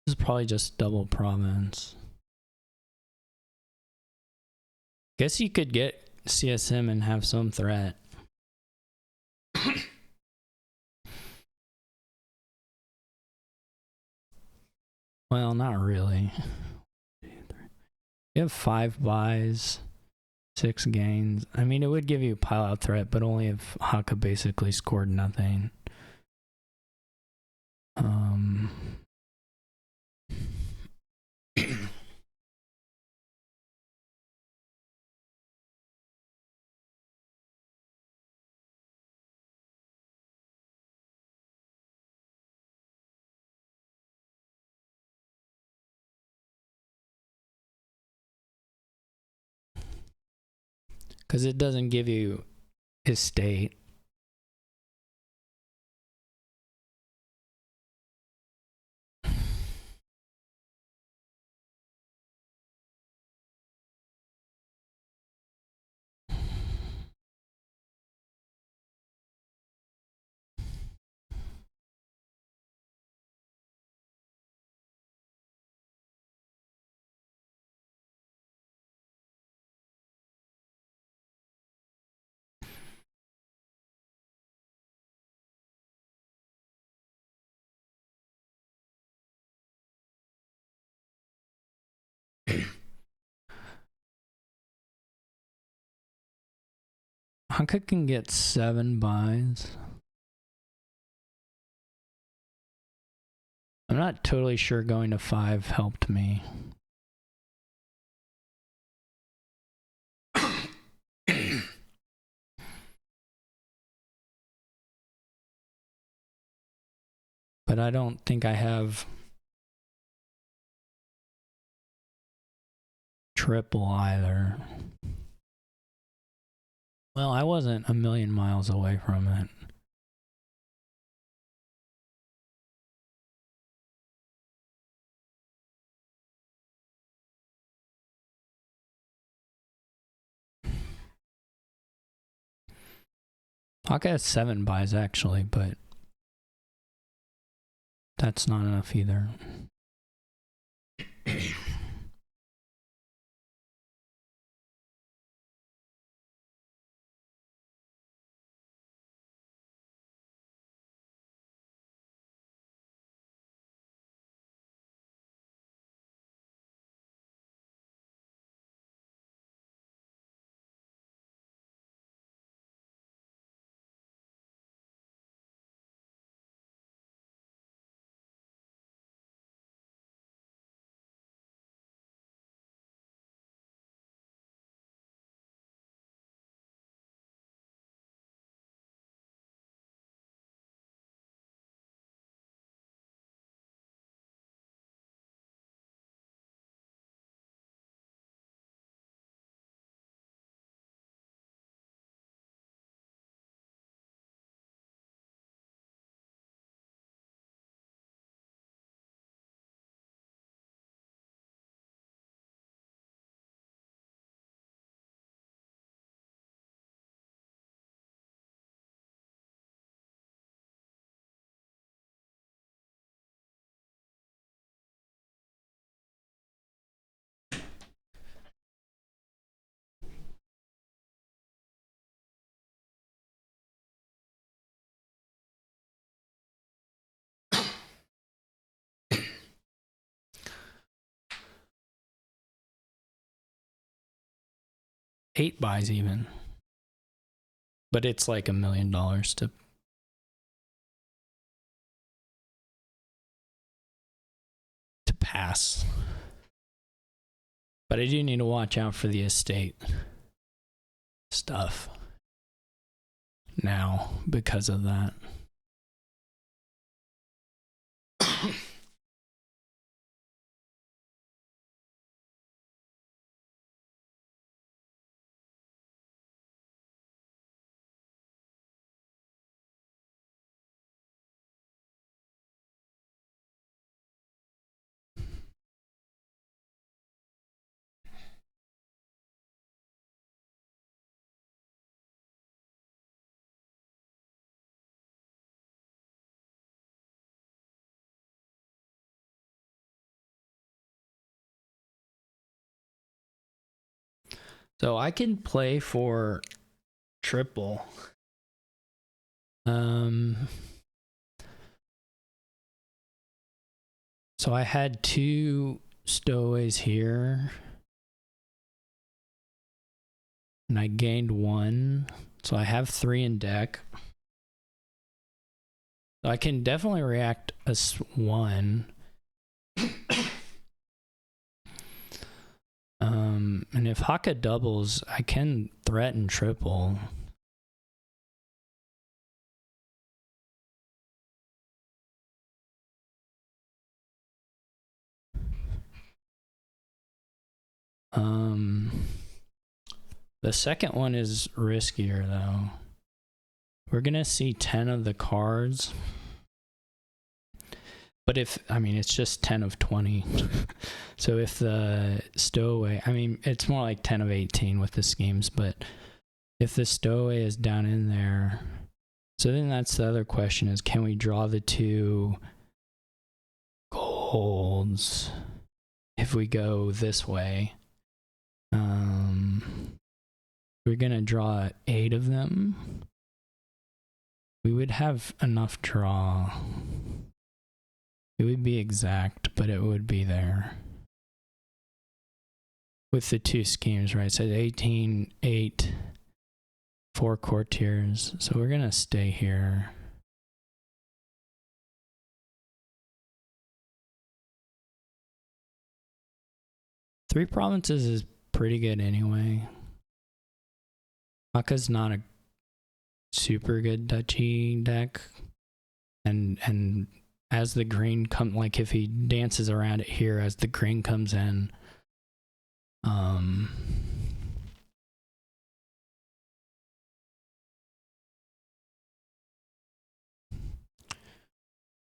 This is probably just double province. Guess you could get CSM and have some threat. Well, not really. You have 5 buys, 6 gains. I mean, it would give you a pile out threat, but only if Hakha basically scored nothing. Because it doesn't give you estate. Hakha can get 7 buys. I'm not totally sure going to 5 helped me. But I don't think I have triple either. Well, I wasn't a million miles away from it. Hakha has 7 buys actually, but that's not enough either. Eight buys even. But it's like $1 million to pass. But I do need to watch out for the estate stuff now because of that. So I can play for triple. So I had 2 stowaways here. And I gained 1. So I have 3 in deck. So I can definitely react as 1. And if Hakha doubles, I can threaten triple. The second one is riskier though. We're gonna see 10 of the cards. But if, I mean, it's just 10 of 20. So if the stowaway, I mean, it's more like 10 of 18 with the schemes, but if the stowaway is down in there, so then that's the other question is, can we draw the 2 golds if we go this way? We're gonna draw 8 of them. We would have enough draw. It would be exact, but it would be there. With the 2 schemes, right? So 18, 8, 4 courtiers. So we're gonna stay here. Three provinces is pretty good anyway. Hakha's not a super good duchy deck. And as the green come, like if he dances around it here as the green comes in,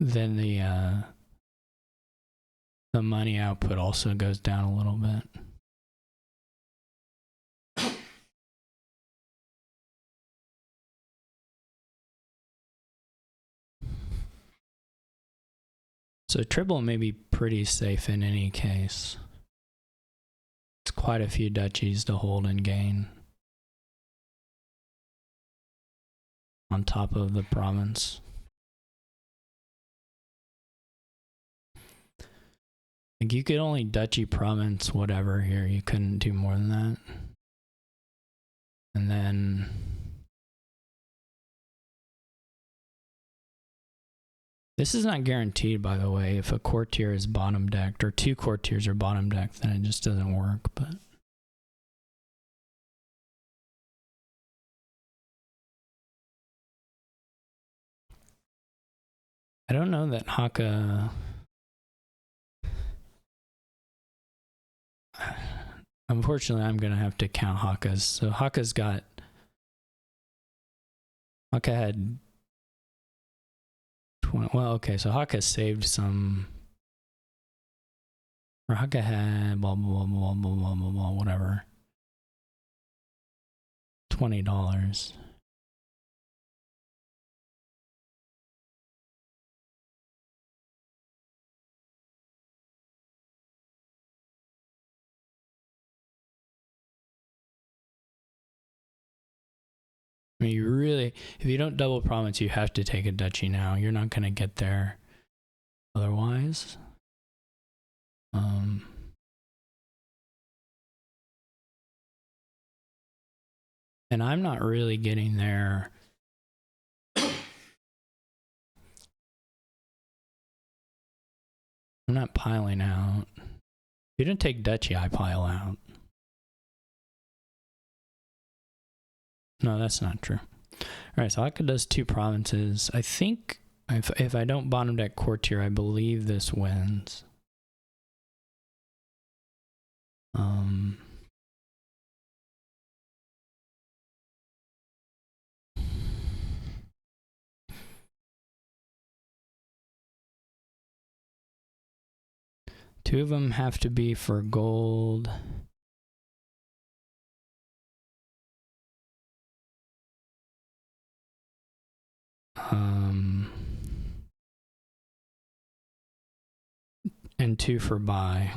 then the money output also goes down a little bit. So triple may be pretty safe in any case. It's quite a few duchies to hold and gain on top of the province. Like you could only duchy province whatever here. You couldn't do more than that. And then this is not guaranteed, by the way. If a courtier is bottom decked or 2 courtiers are bottom decked, then it just doesn't work. But I don't know that Hakha. Unfortunately, I'm gonna have to count Hakha's. So Hakha had 20. Well, okay, so Hakha saved some. Or Hakha had blah blah blah blah blah blah blah whatever. $20. I mean, you really, if you don't double province, you have to take a duchy now. You're not gonna get there otherwise. And I'm not really getting there. I'm not piling out. If you don't take duchy, I pile out. No, that's not true. All right, so Hakha does 2 provinces. I think if I don't bottom deck courtier, I believe this wins. Two of them have to be for gold. And 2 for buy.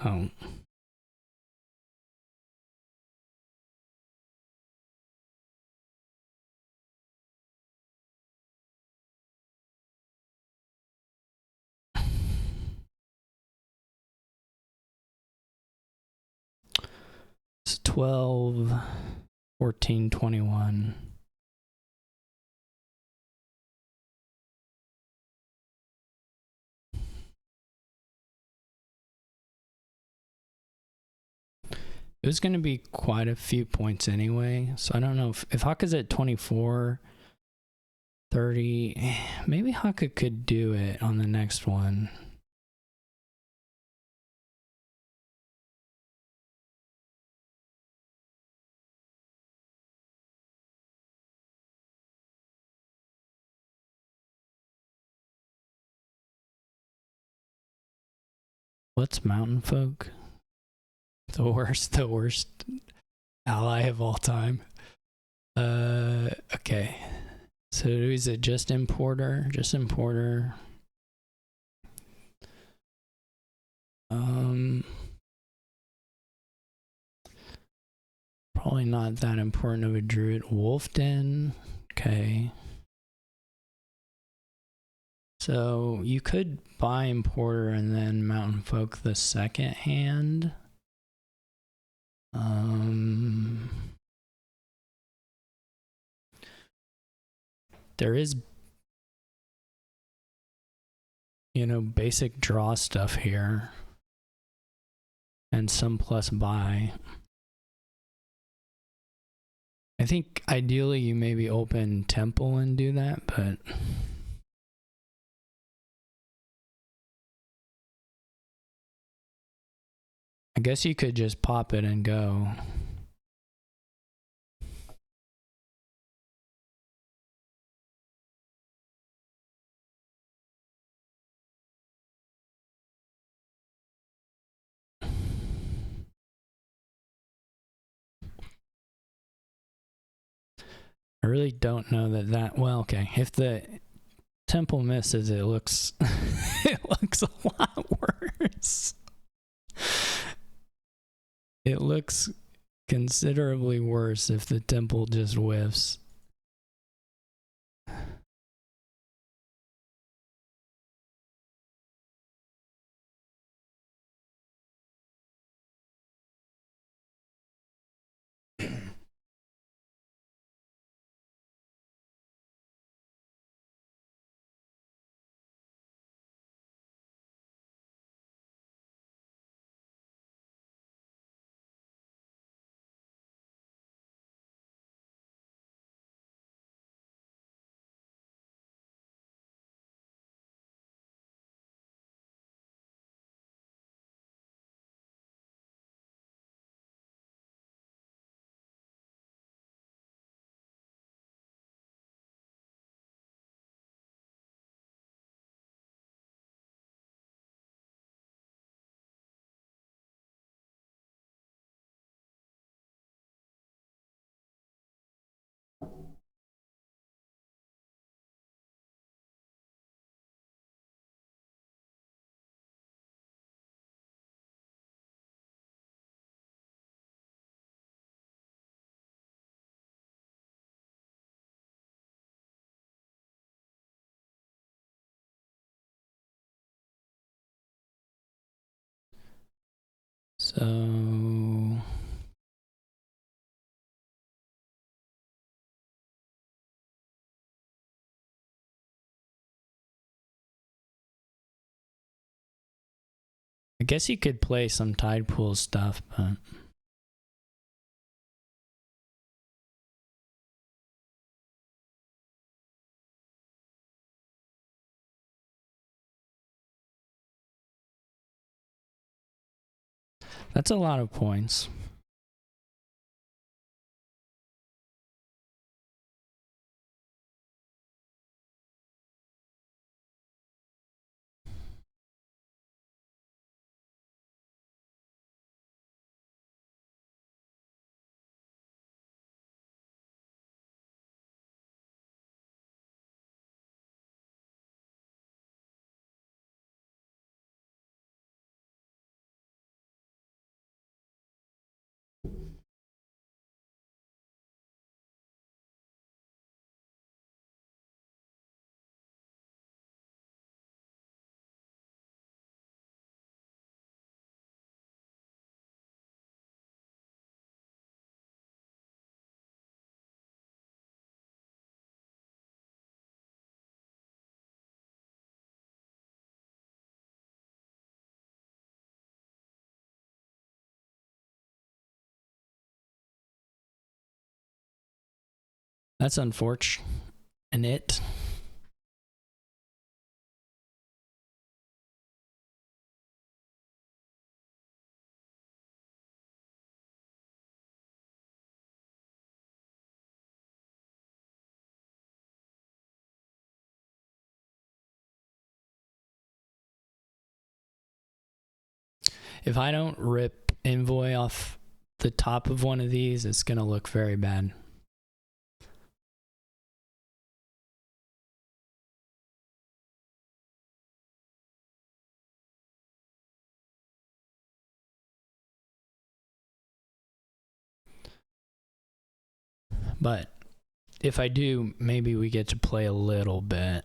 Oh. It's 12, 14, 21. It was going to be quite a few points anyway, so I don't know if Hakka's at 24, 30, maybe Hakka could do it on the next one. What's Mountain Folk? The worst ally of all time. Okay. So is it just importer? Just importer. Probably not that important of a druid. Wolfden. Okay. So you could buy importer and then Mountain Folk the second hand. There is, basic draw stuff here. And some plus buy. I think ideally you maybe open Temple and do that, but I guess you could just pop it and go. I really don't know that well, okay. If the Temple misses, it looks it looks a lot worse. It looks considerably worse if the Temple just whiffs. So I guess you could play some Tide Pool stuff, but that's a lot of points. That's unfortunate. If I don't rip Envoy off the top of one of these, it's going to look very bad. But if I do, maybe we get to play a little bit.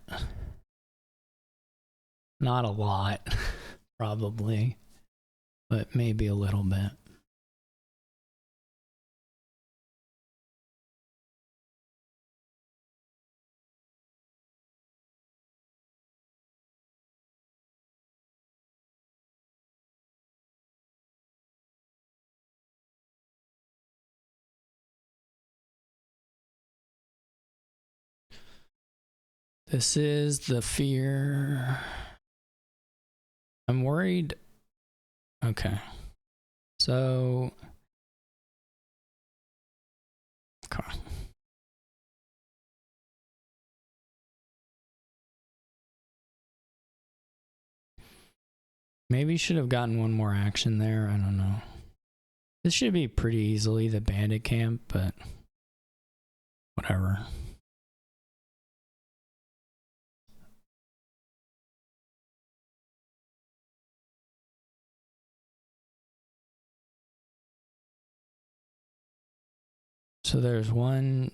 Not a lot, probably, but maybe a little bit. This is the fear. I'm worried. Okay. So. Okay. Maybe should have gotten one more action there. I don't know. This should be pretty easily the bandit camp, but whatever. So there's one.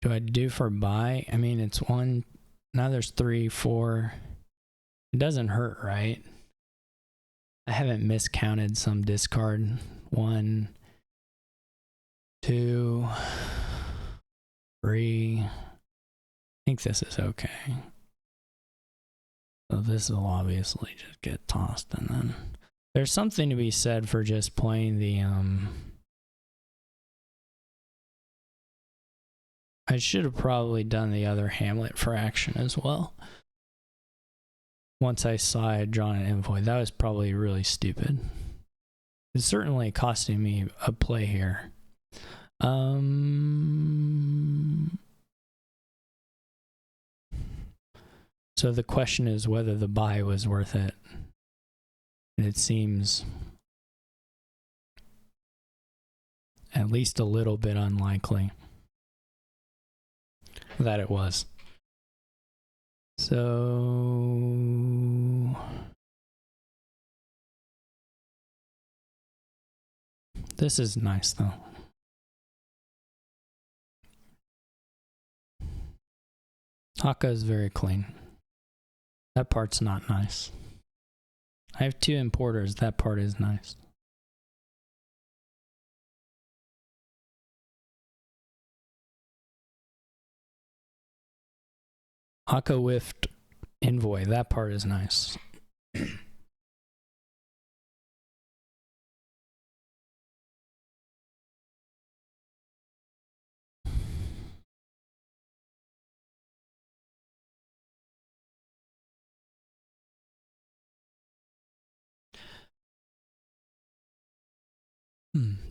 Do I do for buy? I mean, it's one. Now there's 3, 4. It doesn't hurt, right? I haven't miscounted some discard. 1, 2, 3. I think this is okay. So this will obviously just get tossed, and then there's something to be said for just playing the I should have probably done the other Hamlet for action as well. Once I saw I had drawn an envoy, that was probably really stupid. It's certainly costing me a play here. So the question is whether the buy was worth it. And it seems at least a little bit unlikely that it was. So this is nice though. Hakha is very clean. That part's not nice. I have 2 importers. That part is nice. Hakha whiffed envoy. That part is nice.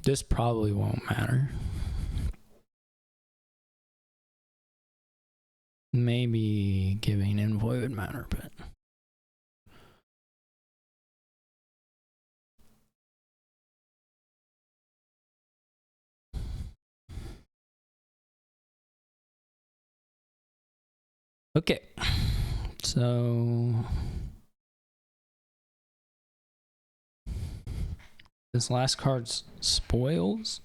This probably won't matter. Maybe giving envoy would matter, but okay. So this last card's spoils.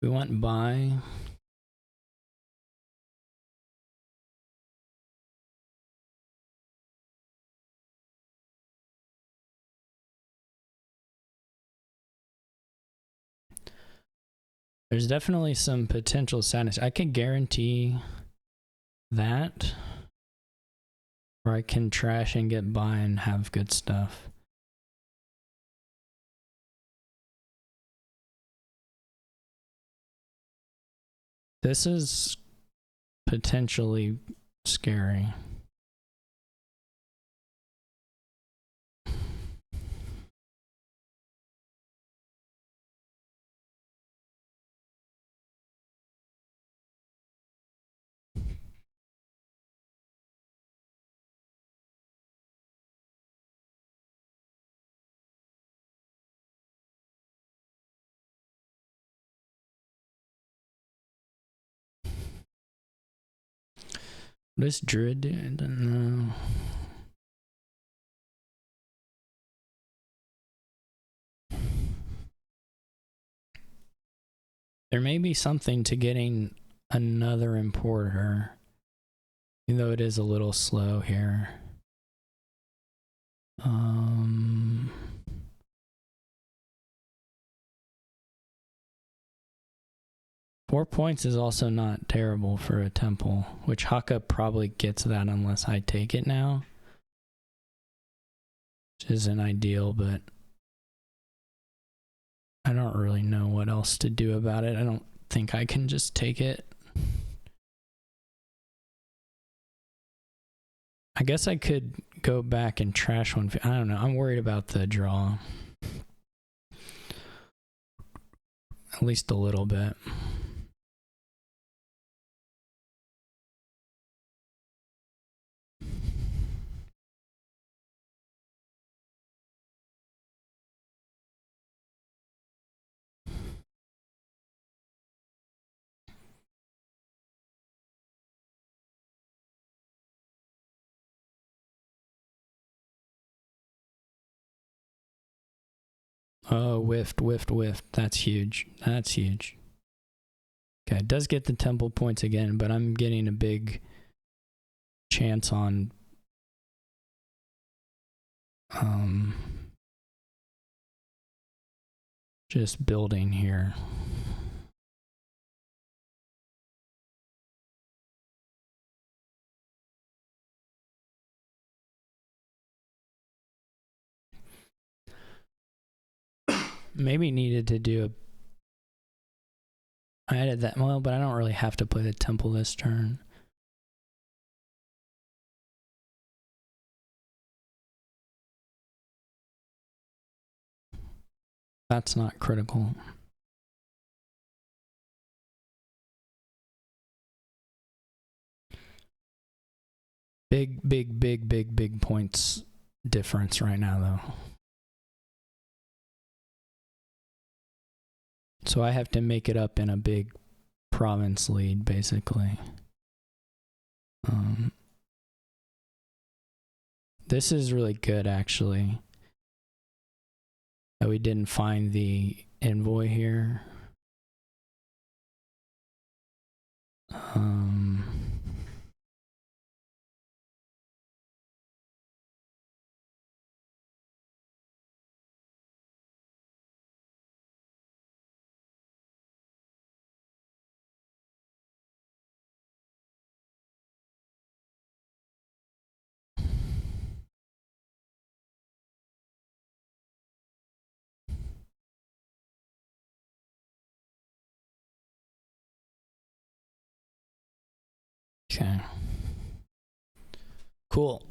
We went by. There's definitely some potential sadness. I can guarantee that, or I can trash and get by and have good stuff. This is potentially scary. What does Druid do? I don't know. There may be something to getting another importer, even though it is a little slow here. 4 points is also not terrible for a temple, which Hakha probably gets that unless I take it now. Which isn't ideal, but I don't really know what else to do about it. I don't think I can just take it. I guess I could go back and trash one. I don't know. I'm worried about the draw. At least a little bit. Oh, whiffed. That's huge. That's huge. Okay, it does get the temple points again, but I'm getting a big chance on just building here. Maybe needed to do I added that, well, but I don't really have to play the temple this turn. That's not critical. Big points difference right now, though. So I have to make it up in a big province lead, basically. This is really good, actually, that we didn't find the envoy here. Okay. Cool.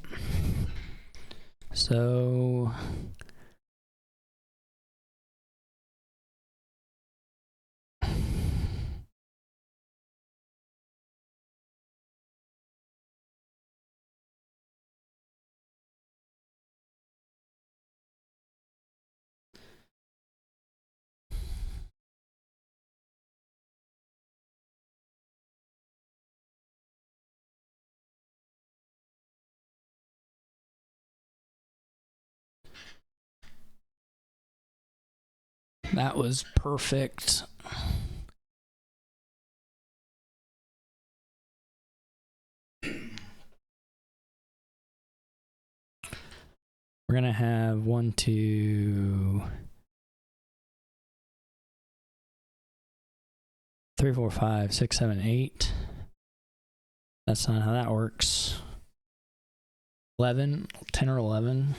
So that was perfect. We're going to have 1, 2, 3, 4, 5, 6, 7, 8. That's not how that works. 11, 10 or 11.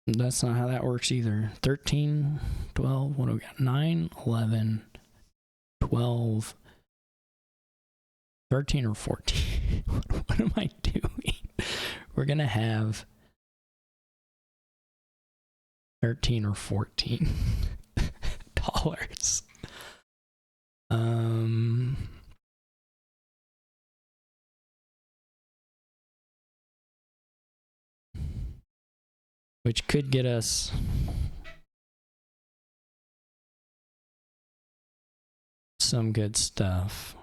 That's not how that works either. 13, 12, what do we got? 9, 11, 12, 13 or 14. What am I doing? We're going to have 13 or 14 dollars. Which could get us some good stuff.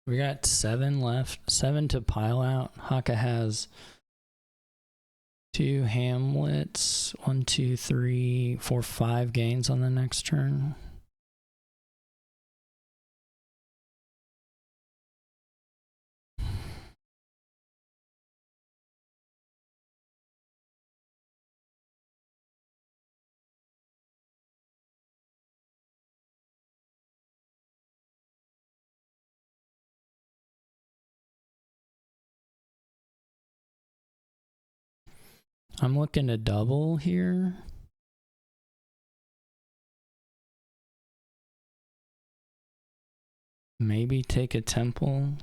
We got 7 left. 7 to pile out. Hakha has 2 Hamlets. 1, 2, 3, 4, 5 gains on the next turn. I'm looking to double here. Maybe take a temple.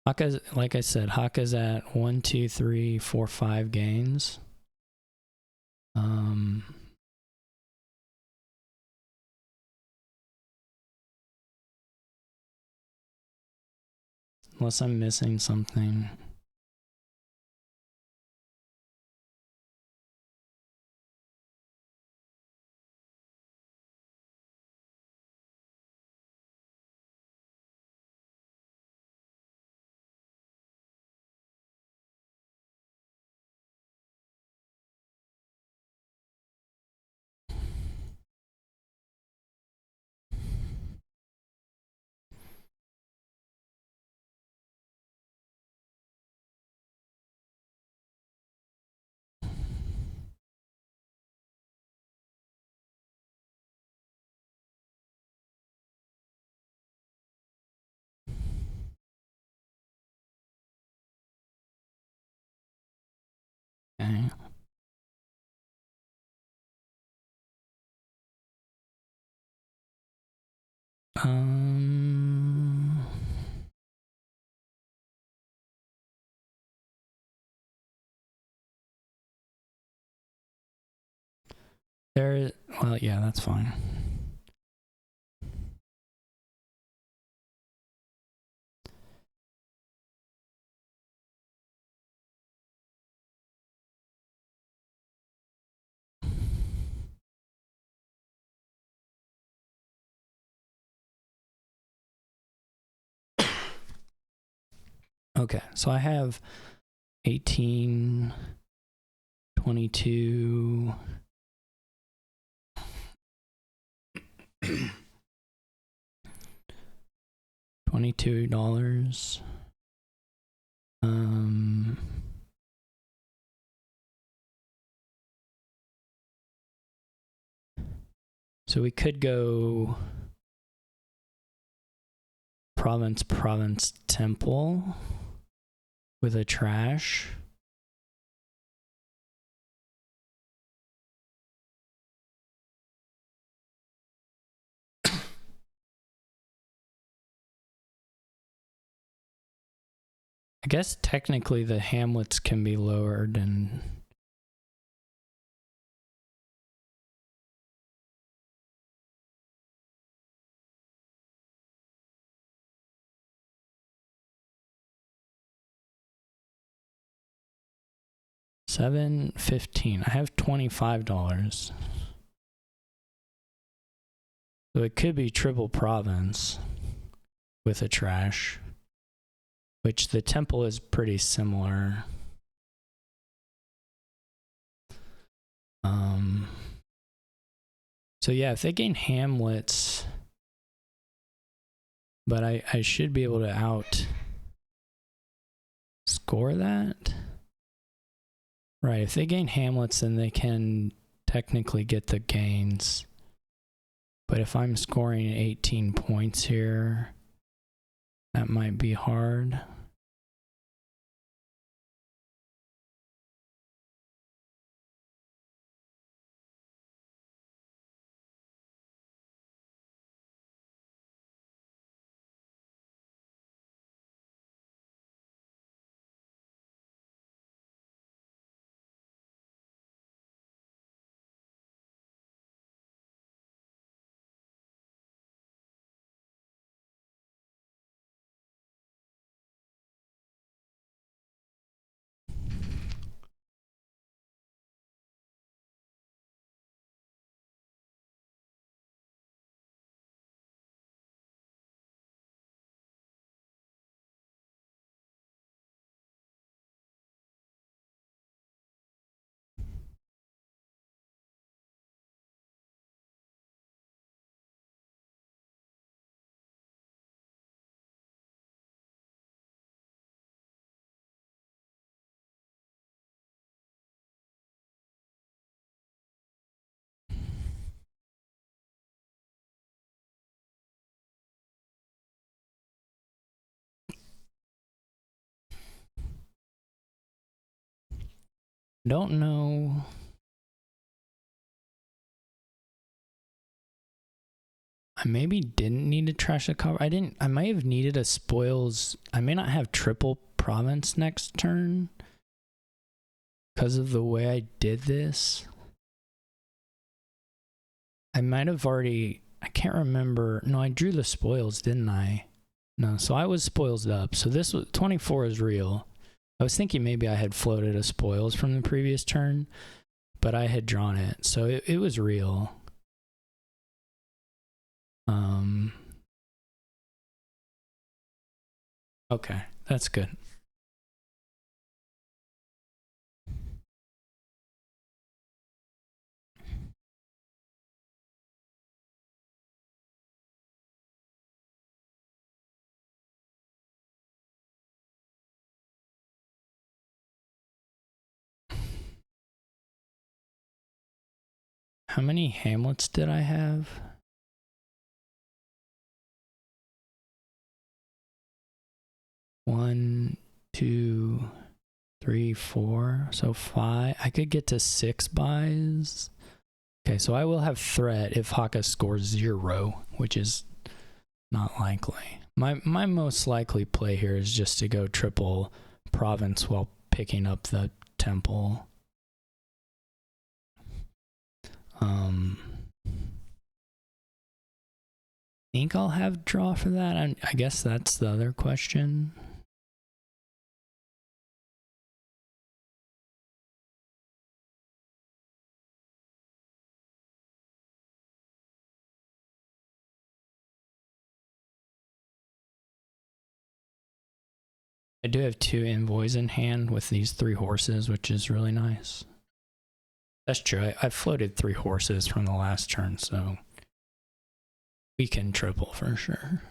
Hakka's, like I said, Hakka's at 1, 2, 3, 4, 5 gains. Unless I'm missing something. Okay. Well, yeah, that's fine. Okay, so I have 18, 22, $22. So we could go province temple with a trash. I guess technically the Hamlets can be lowered and $7.15. I have $25. So it could be triple province with a trash, which the temple is pretty similar. So yeah, if they gain Hamlets, but I should be able to out score that. Right, if they gain Hamlets, then they can technically get the gains. But if I'm scoring 18 points here, that might be hard. Don't know. I maybe didn't need to trash a cover. I might have needed a spoils. I may not have triple province next turn because of the way I did this. I might have already, I can't remember. No, I drew the spoils, didn't I? No, so I was spoils up. So this was 24 is real. I was thinking maybe I had floated a spoils from the previous turn, but I had drawn it. So it was real. Okay, that's good. How many hamlets did I have? One, two, three, four. So 5. I could get to 6 buys. Okay, so I will have threat if Hakha scores 0, which is not likely. My most likely play here is just to go triple province while picking up the temple. Think I'll have draw for that? I guess that's the other question. I do have 2 envoys in hand with these 3 horses, which is really nice. That's true. I floated 3 horses from the last turn, so we can triple for sure.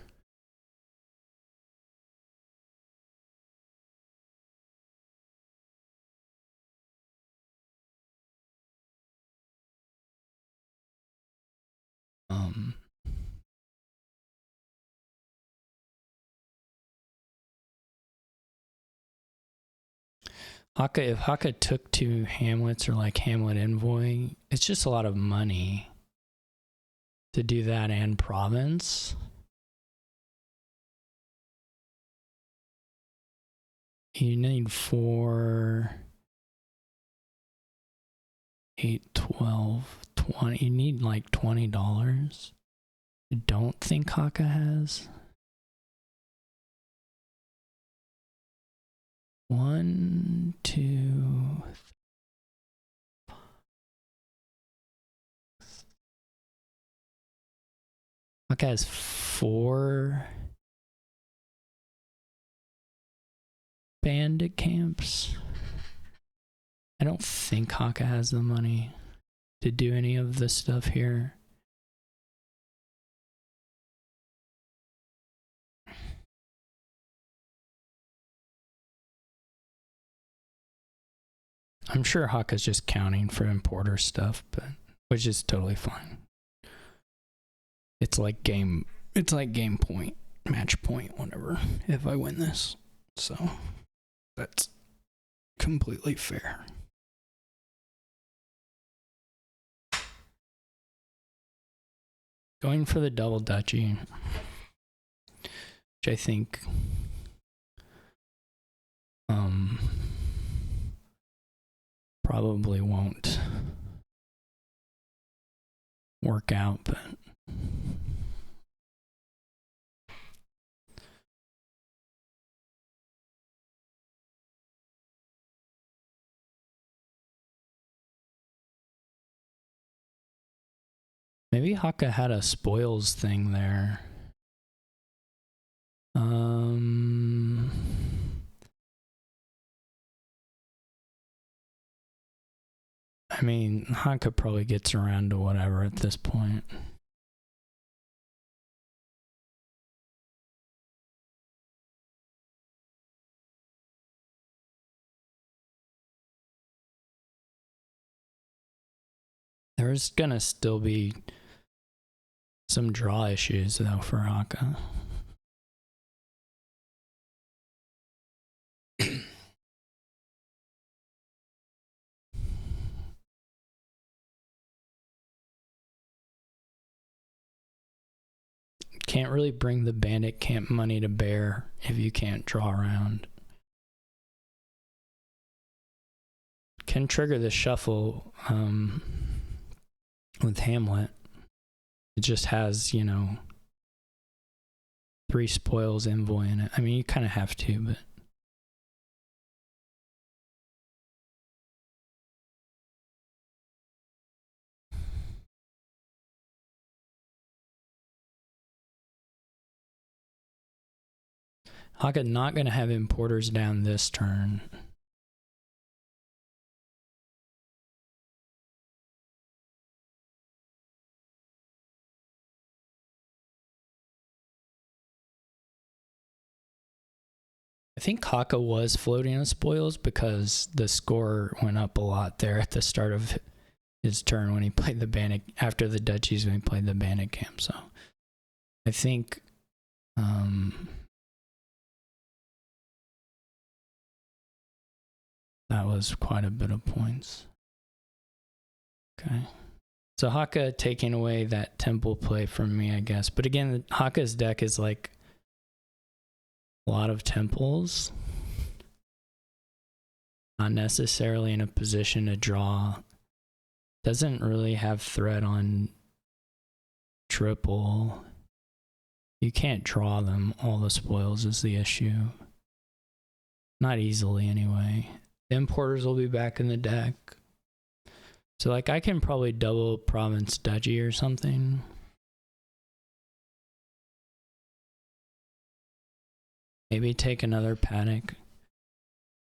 If Hakha took 2 hamlets or like hamlet envoy, it's just a lot of money to do that and province. You need 4, 8, 12, 20. You need like $20. I don't think Hakha has. 1, 2, 3. Hakha has 4 bandit camps. I don't think Hakha has the money to do any of this stuff here. I'm sure Hakka's just counting for importer stuff, but which is totally fine. It's like game point, match point, whatever, if I win this. So that's completely fair. Going for the double duchy, which I think probably won't work out, but maybe Hakha had a spoils thing there. I mean, Hakha probably gets around to whatever at this point. There's gonna still be some draw issues though for Hakha. can't really bring the bandit camp money to bear if you can't draw around. Can trigger the shuffle with Hamlet. It just has, you know, 3 spoils envoy in it. I mean, you kind of have to, but Hakha not going to have importers down this turn. I think Hakha was floating on spoils because the score went up a lot there at the start of his turn when he played the bandit, after the duchies when he played the bandit camp. So I think that was quite a bit of points. Okay. So Hakha taking away that temple play from me, I guess. But again, Hakha's deck is like a lot of temples. Not necessarily in a position to draw. Doesn't really have threat on triple. You can't draw them. All the spoils is the issue. Not easily anyway. The importers will be back in the deck. So like I can probably double province duchy or something. Maybe take another paddock.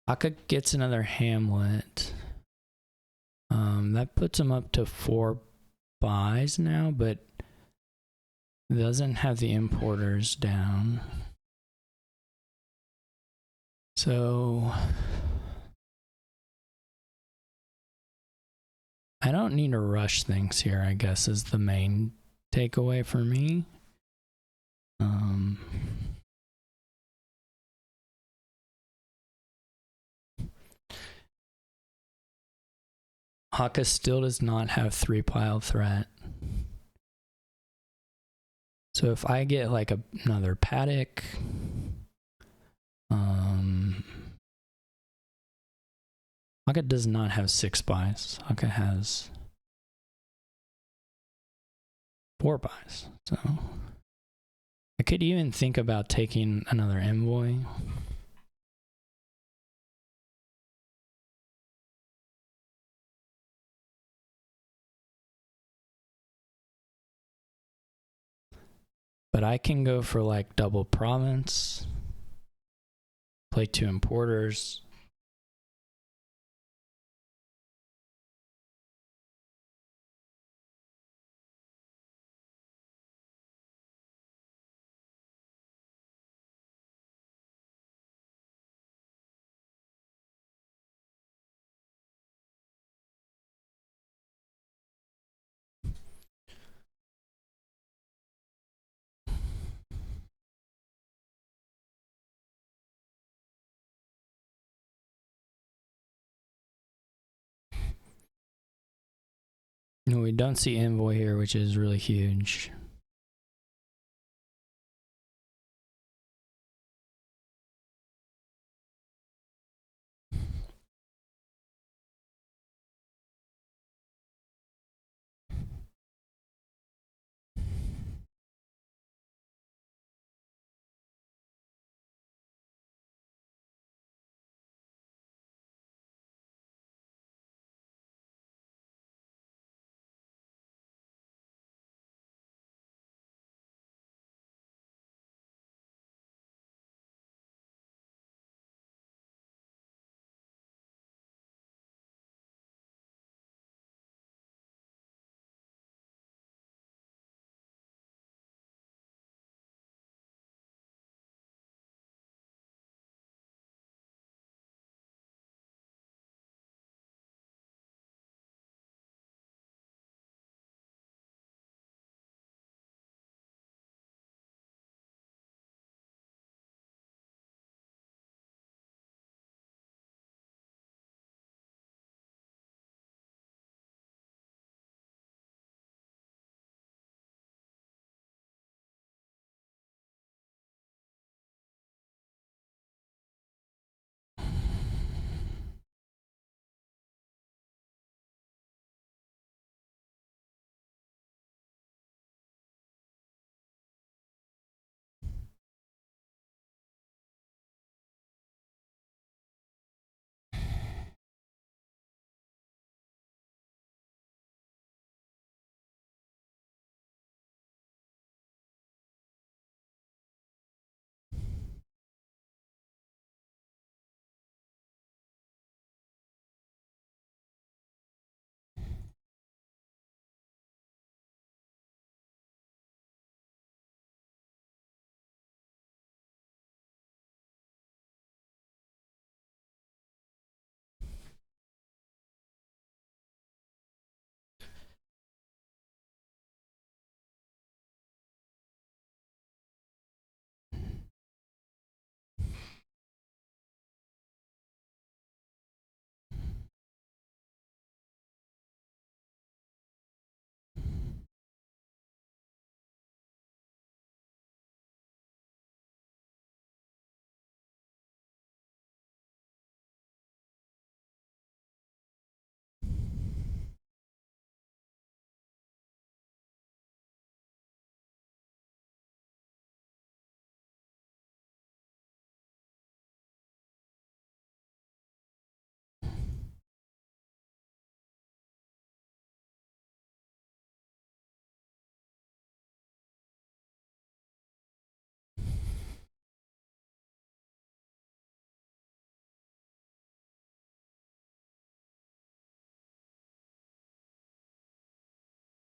Hakha gets another Hamlet. That puts him up to 4 buys now, but doesn't have the importers down. So I don't need to rush things here, I guess, is the main takeaway for me. Hakha still does not have 3 pile threat. So if I get like another paddock, Hakha does not have 6 buys. Hakha has 4 buys. So I could even think about taking another envoy. But I can go for like double province, play 2 importers. No, we don't see envoy here, which is really huge.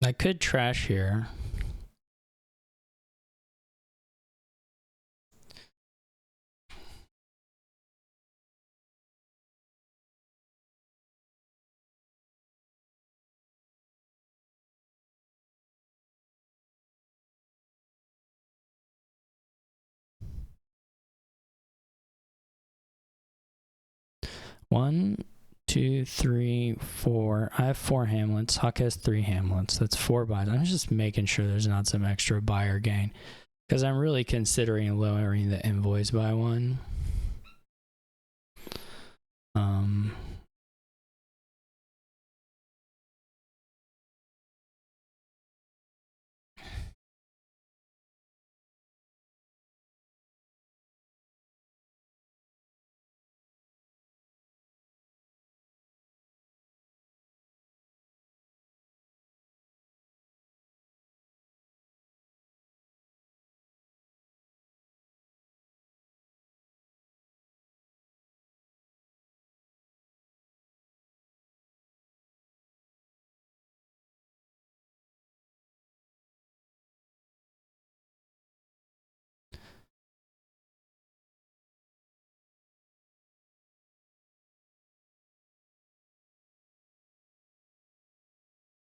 I could trash here. One, two, three, four. I have 4 Hamlets. Huck has 3 Hamlets. That's 4 buys. I'm just making sure there's not some extra buyer gain, because I'm really considering lowering the invoice by 1.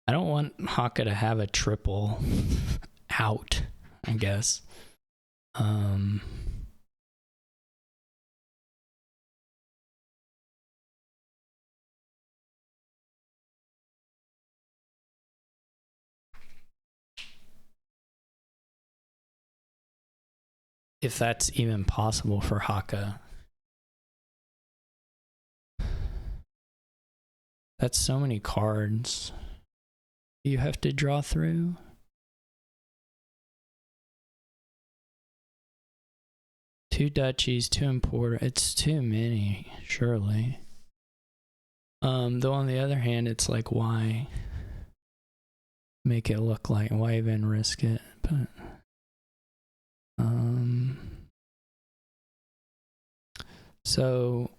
I don't want Hakha to have a triple out, I guess. If that's even possible for Hakha. That's so many cards you have to draw through. Two duchies, 2 importer. It's too many, surely. Though on the other hand, it's like, why make it look like, why even risk it? But so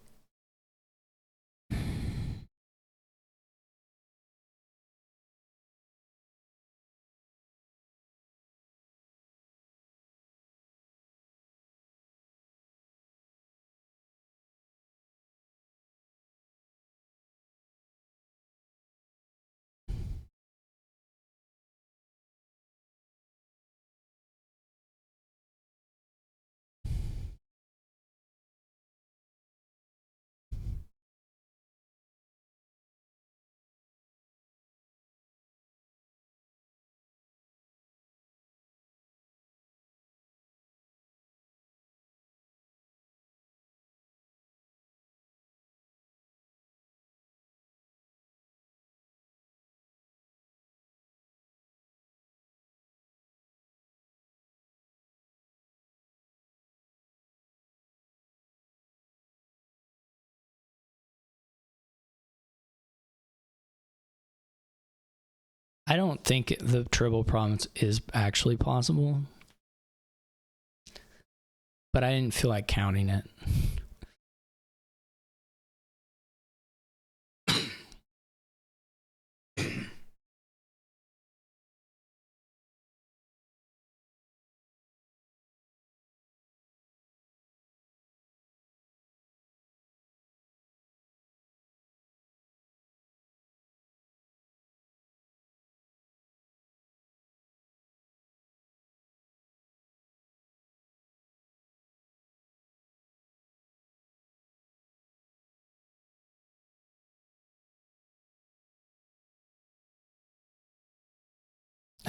I don't think the triple province is actually possible, but I didn't feel like counting it.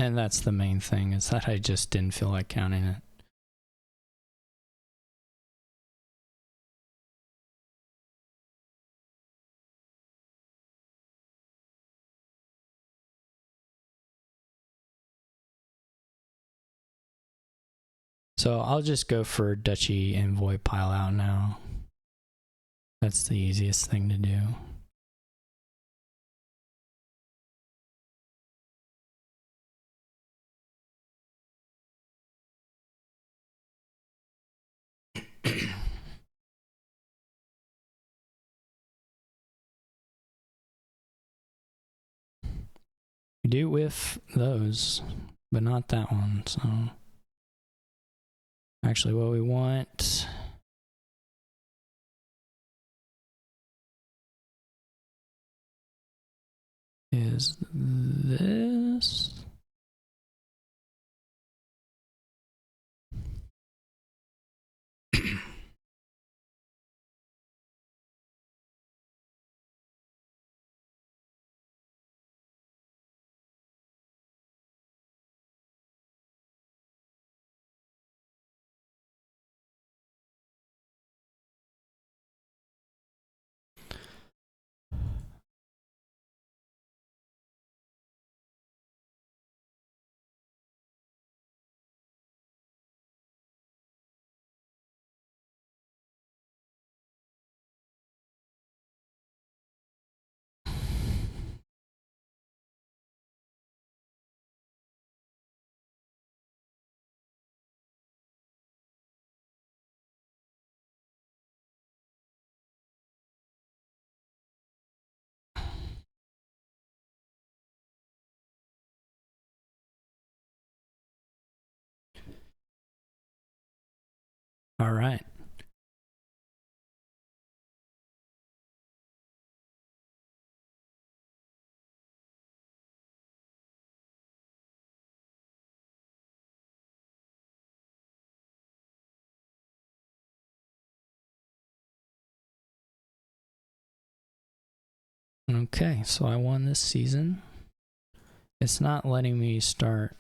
And that's the main thing, is that I just didn't feel like counting it. So I'll just go for duchy envoy pile out now. That's the easiest thing to do. We do whiff those, but not that one. So actually what we want is this. All right. Okay, so I won this season. It's not letting me start.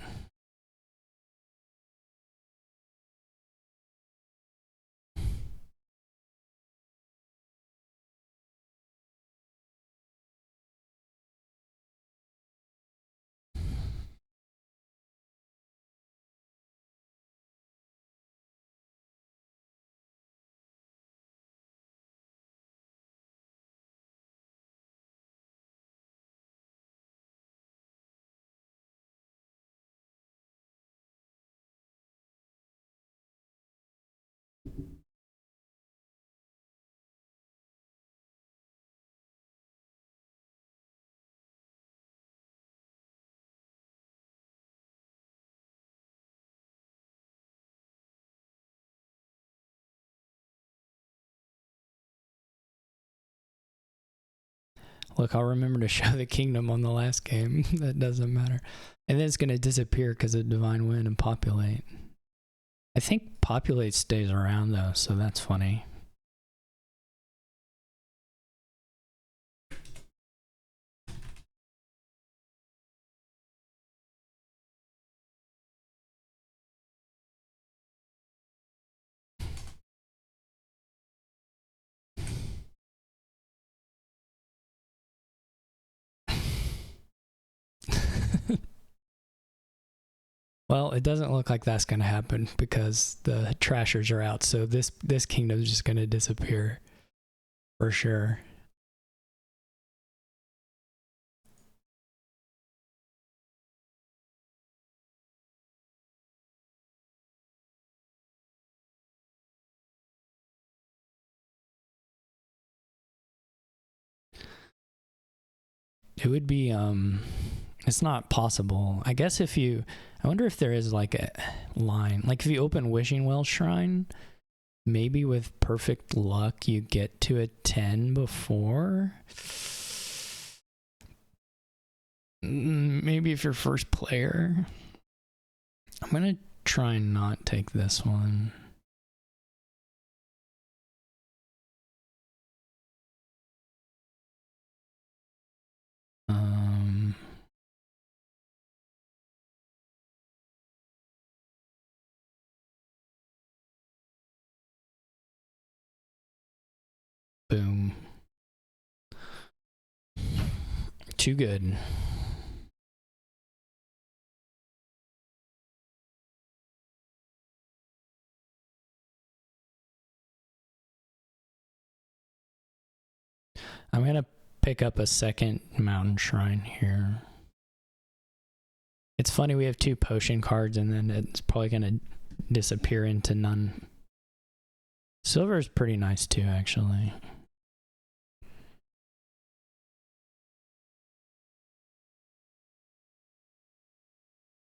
Look, I'll remember to show the kingdom on the last game. That doesn't matter. And then it's going to disappear because of Divine Wind and Populate. I think Populate stays around though, so that's funny. Well, it doesn't look like that's going to happen because the Trashers are out, so this kingdom is just going to disappear for sure. It would be it's not possible. I guess if you, I wonder if there is like a line, like if you open Wishing Well Shrine, maybe with perfect luck you get to a 10 before. Maybe if you're first player. I'm gonna try and not take this one. Boom. Too good. I'm gonna pick up a second mountain shrine here. It's funny, we have 2 potion cards and then it's probably gonna disappear into none. Silver is pretty nice too, actually.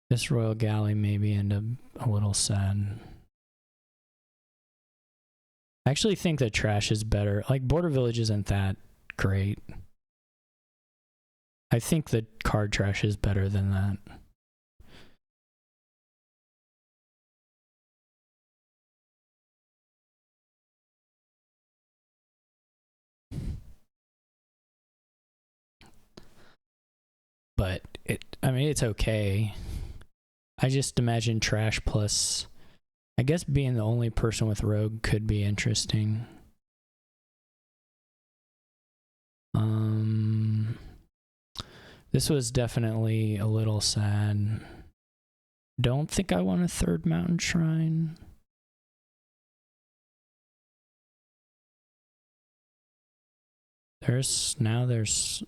This Royal Galley maybe end up a little sad. I actually think the trash is better. Like, Border Village isn't that great. I think the card trash is better than that. But I mean, it's okay. I just imagine trash plus, I guess being the only person with rogue could be interesting. This was definitely a little sad. Don't think I want a third mountain shrine. There's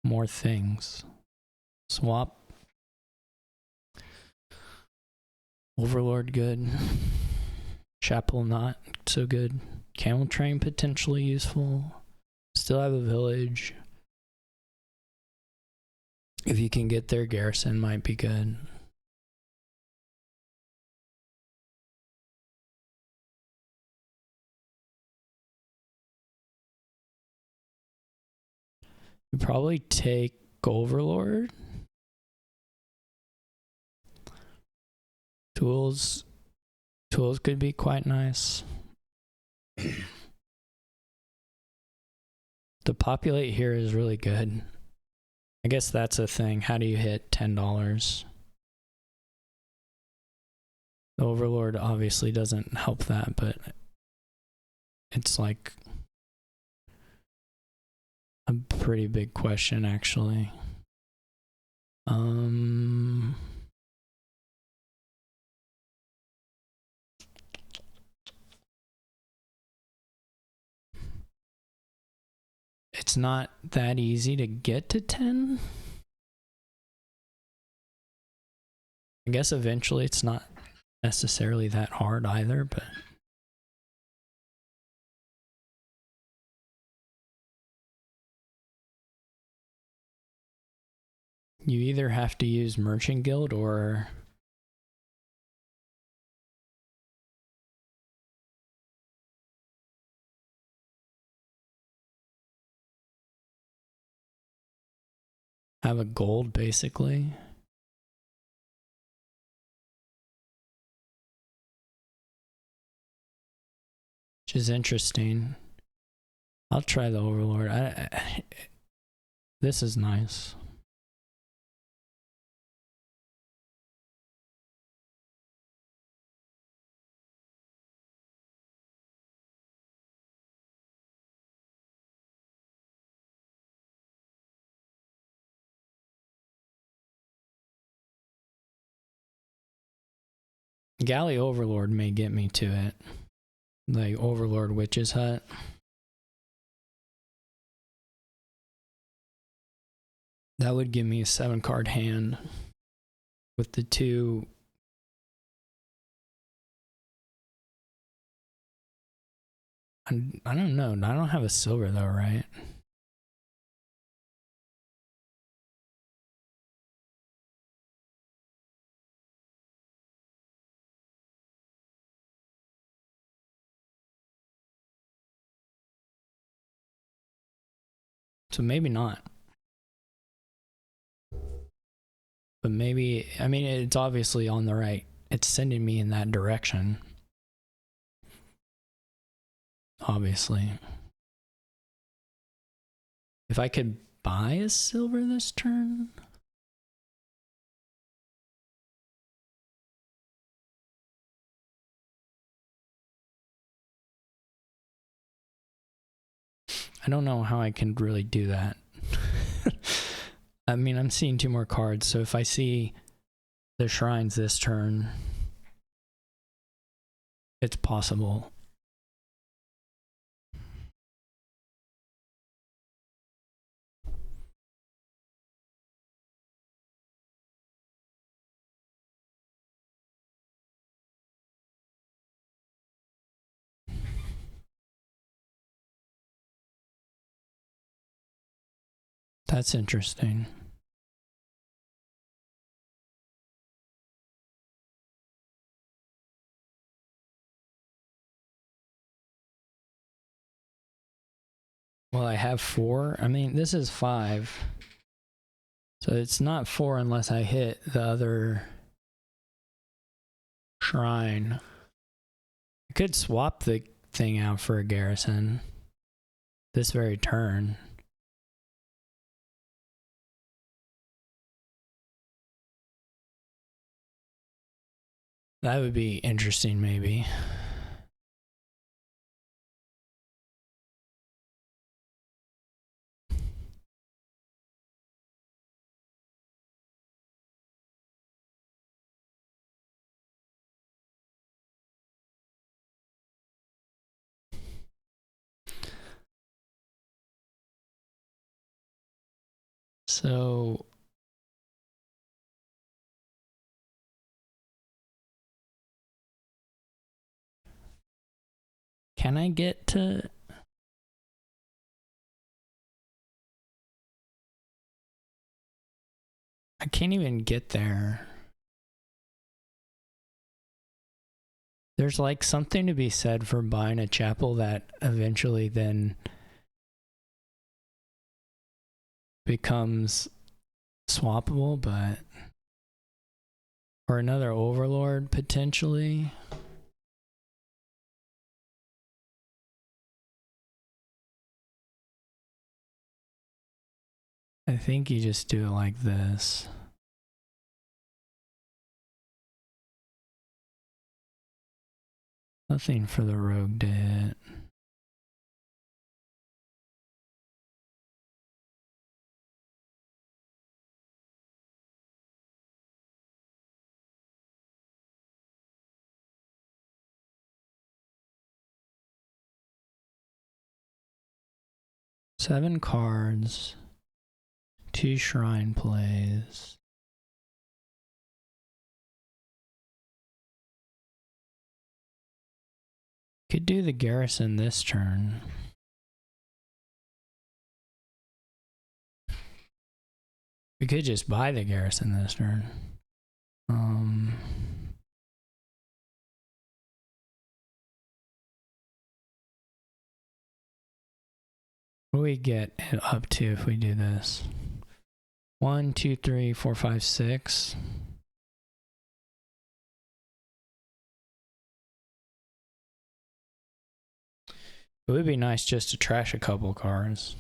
more things. Swap. Overlord good. Chapel not so good. Camel train potentially useful. Still have a village. If you can get there, garrison might be good. You probably take Overlord. Tools could be quite nice. The populate here is really good. I guess that's a thing. How do you hit $10? The Overlord obviously doesn't help that, but it's like a pretty big question, actually. It's not that easy to get to 10. I guess eventually it's not necessarily that hard either, but you either have to use Merchant Guild or have a gold, basically. Which is interesting. I'll try the Overlord. This is nice. Galley Overlord may get me to it. Like Overlord Witch's Hut. That would give me a 7-card hand with the 2. I don't know. I don't have a silver though, right? So maybe not. But maybe, I mean, it's obviously on the right. It's sending me in that direction. Obviously. If I could buy a silver this turn. I don't know how I can really do that. I mean, I'm seeing 2 more cards, so if I see the shrines this turn, it's possible. That's interesting. Well, I have 4. I mean, this is 5. So it's not 4 unless I hit the other shrine. I could swap the thing out for a garrison this very turn. That would be interesting, maybe. So can I get to... I can't even get there. There's like something to be said for buying a chapel that eventually then becomes swappable, but... Or another overlord, potentially. I think you just do it like this. Nothing for the rogue to hit. Seven cards. 2 shrine plays. Could do the garrison this turn. We could just buy the garrison this turn. What do we get it up to if we do this? 1, 2, 3, 4, 5, 6. It would be nice just to trash a couple cards.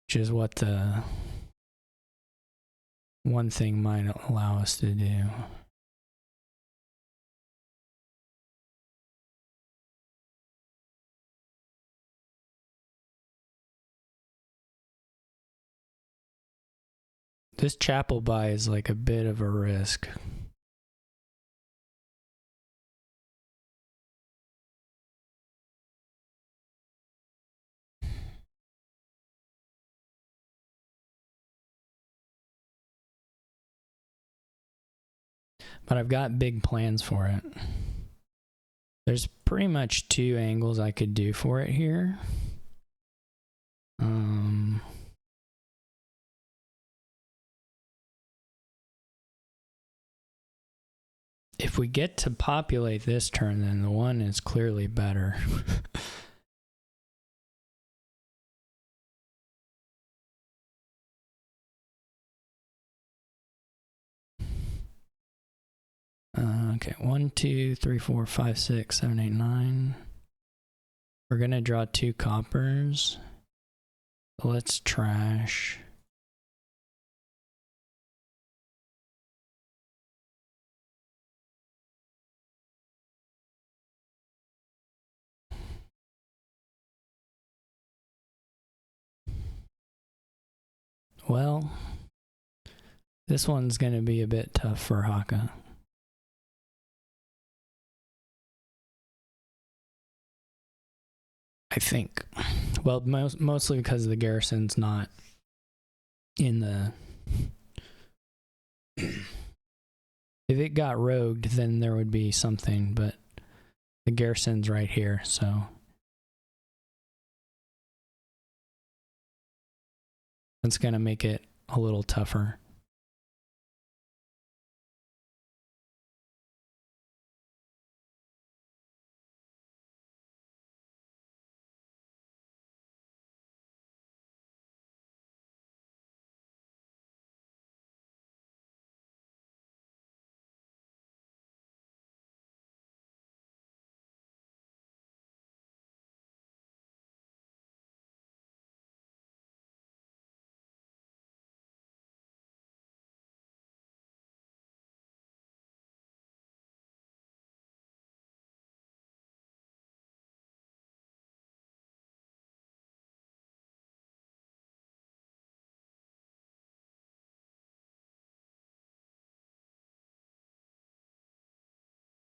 Which is what the one thing might allow us to do. This chapel buy is like a bit of a risk. But I've got big plans for it. There's pretty much 2 angles I could do for it here. If we get to populate this turn, then the one is clearly better. Okay, 1, 2, 3, 4, 5, 6, 7, 8, 9. We're gonna draw 2 coppers. Let's trash. Well, this one's gonna be a bit tough for Hakha. I think. Well, mostly because the garrison's not in the... If it got rogued, then there would be something, but the garrison's right here, so... That's gonna make it a little tougher.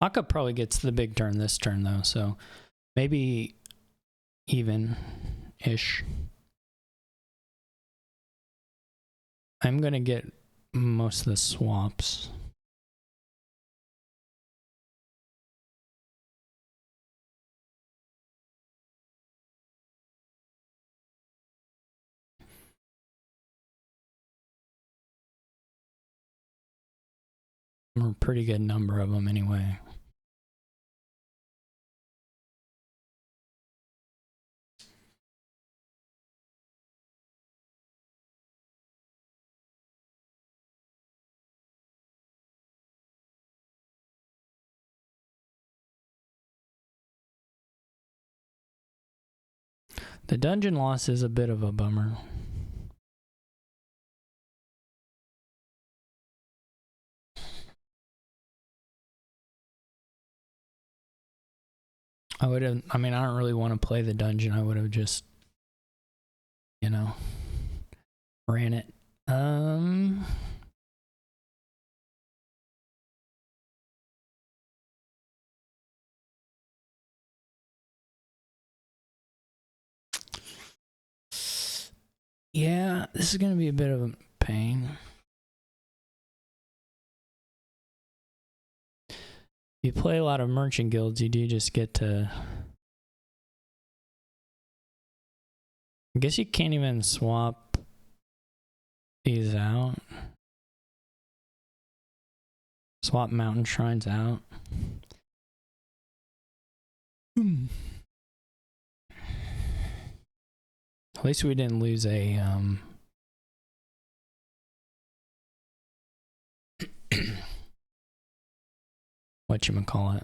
Hakha probably gets the big turn this turn though, so maybe even-ish. I'm gonna get most of the swaps. Or a pretty good number of them anyway. The dungeon loss is a bit of a bummer. I mean, I don't really want to play the dungeon. I would have just, you know, ran it. Yeah, this is going to be a bit of a pain. You play a lot of merchant guilds, you do just get to... I guess you can't even swap these out. Swap mountain shrines out. At least we didn't lose a whatchamacallit.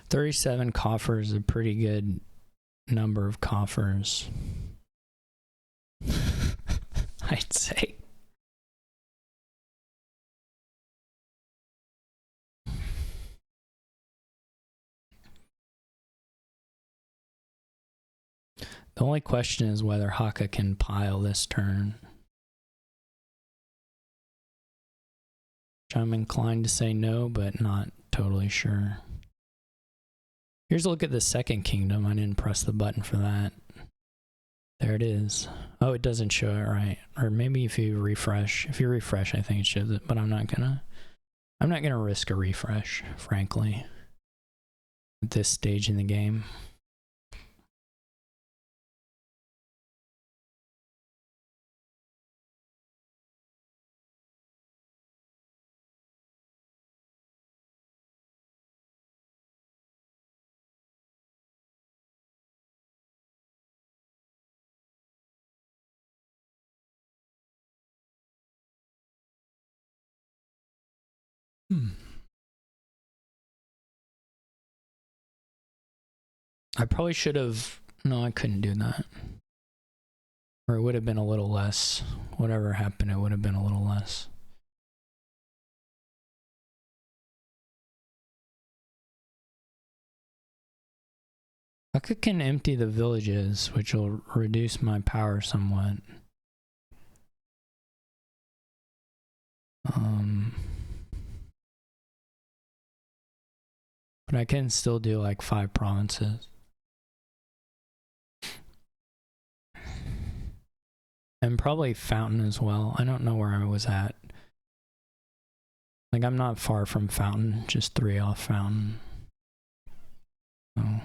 $37 coffers is a pretty good number of coffers. I'd say. The only question is whether Hakha can pile this turn. Which I'm inclined to say no, but not totally sure. Here's a look at the second kingdom. I didn't press the button for that. There it is. Oh, it doesn't show it right. Or maybe if you refresh. If you refresh, I think it shows it, but I'm not gonna risk a refresh, frankly, at this stage in the game. I probably should have. No, I couldn't do that. Or it would have been a little less. Whatever happened, it would have been a little less. Hakha can empty the villages, which will reduce my power somewhat. But I can still do like 5 provinces. And probably Fountain as well. I don't know where I was at. Like, I'm not far from Fountain, just 3 off Fountain. Oh.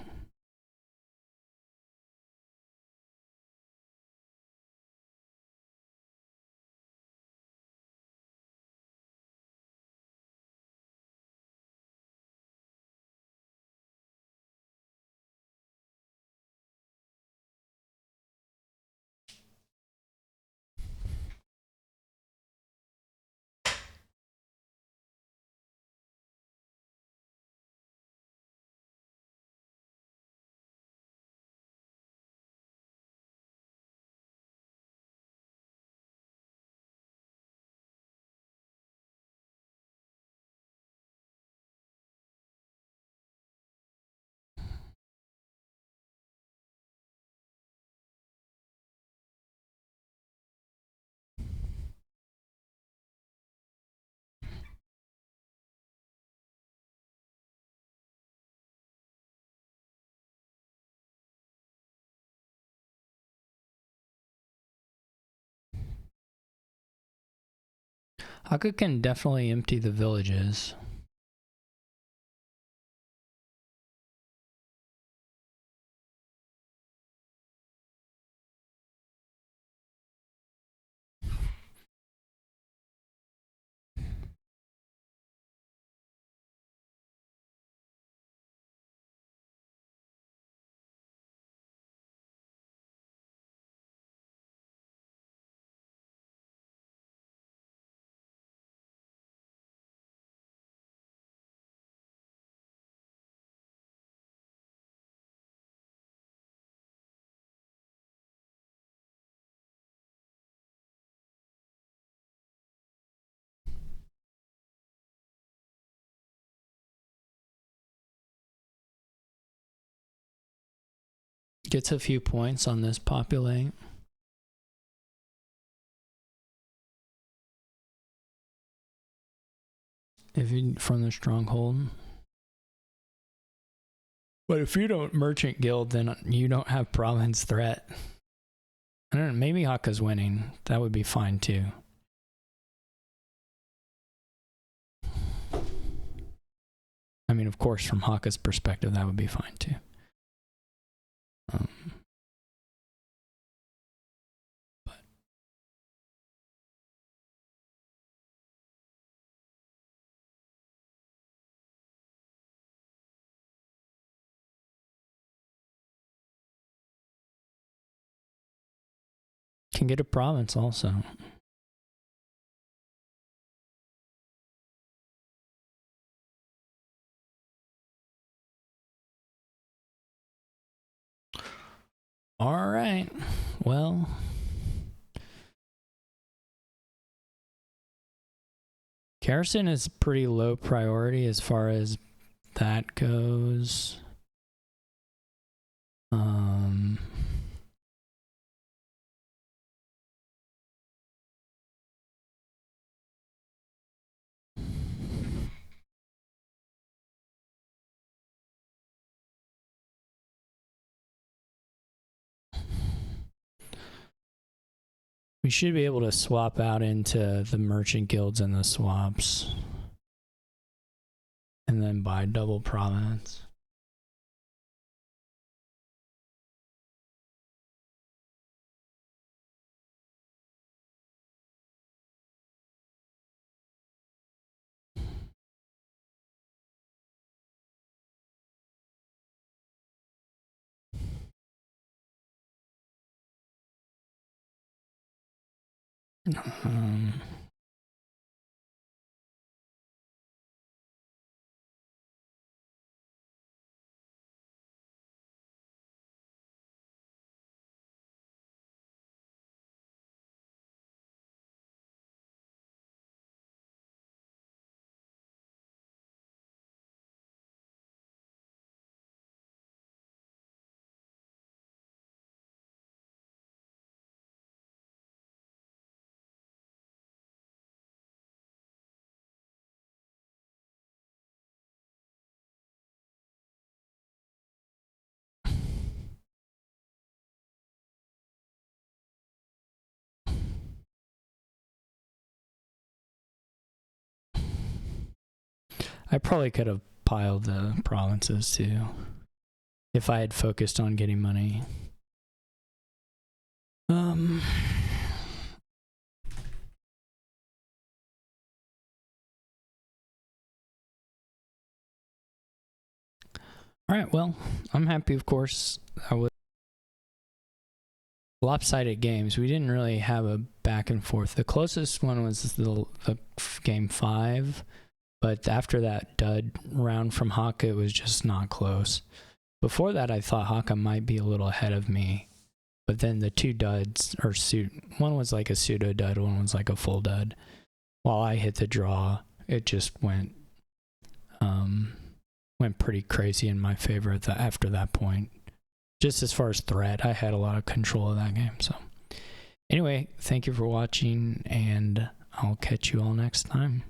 Hakha can definitely empty the villages. Gets a few points on this populate. If you from the stronghold. But if you don't merchant guild, then you don't have province threat. I don't know, maybe Hakka's winning. That would be fine too. I mean, of course, from Hakka's perspective, that would be fine too. But can get a province also. All right. Well, Kerosene is pretty low priority as far as that goes. We should be able to swap out into the merchant guilds and the swaps. And then buy double province. I probably could have piled the provinces too if I had focused on getting money. All right, well, I'm happy, of course. I was lopsided games. We didn't really have a back and forth. The closest one was the game 5, but after that dud round from Hakha, it was just not close. Before that, I thought Hakha might be a little ahead of me, but then the two duds, or one was like a pseudo dud, one was like a full dud. While I hit the draw, it just went pretty crazy in my favor after that point. Just as far as threat, I had a lot of control of that game. So anyway, thank you for watching, and I'll catch you all next time.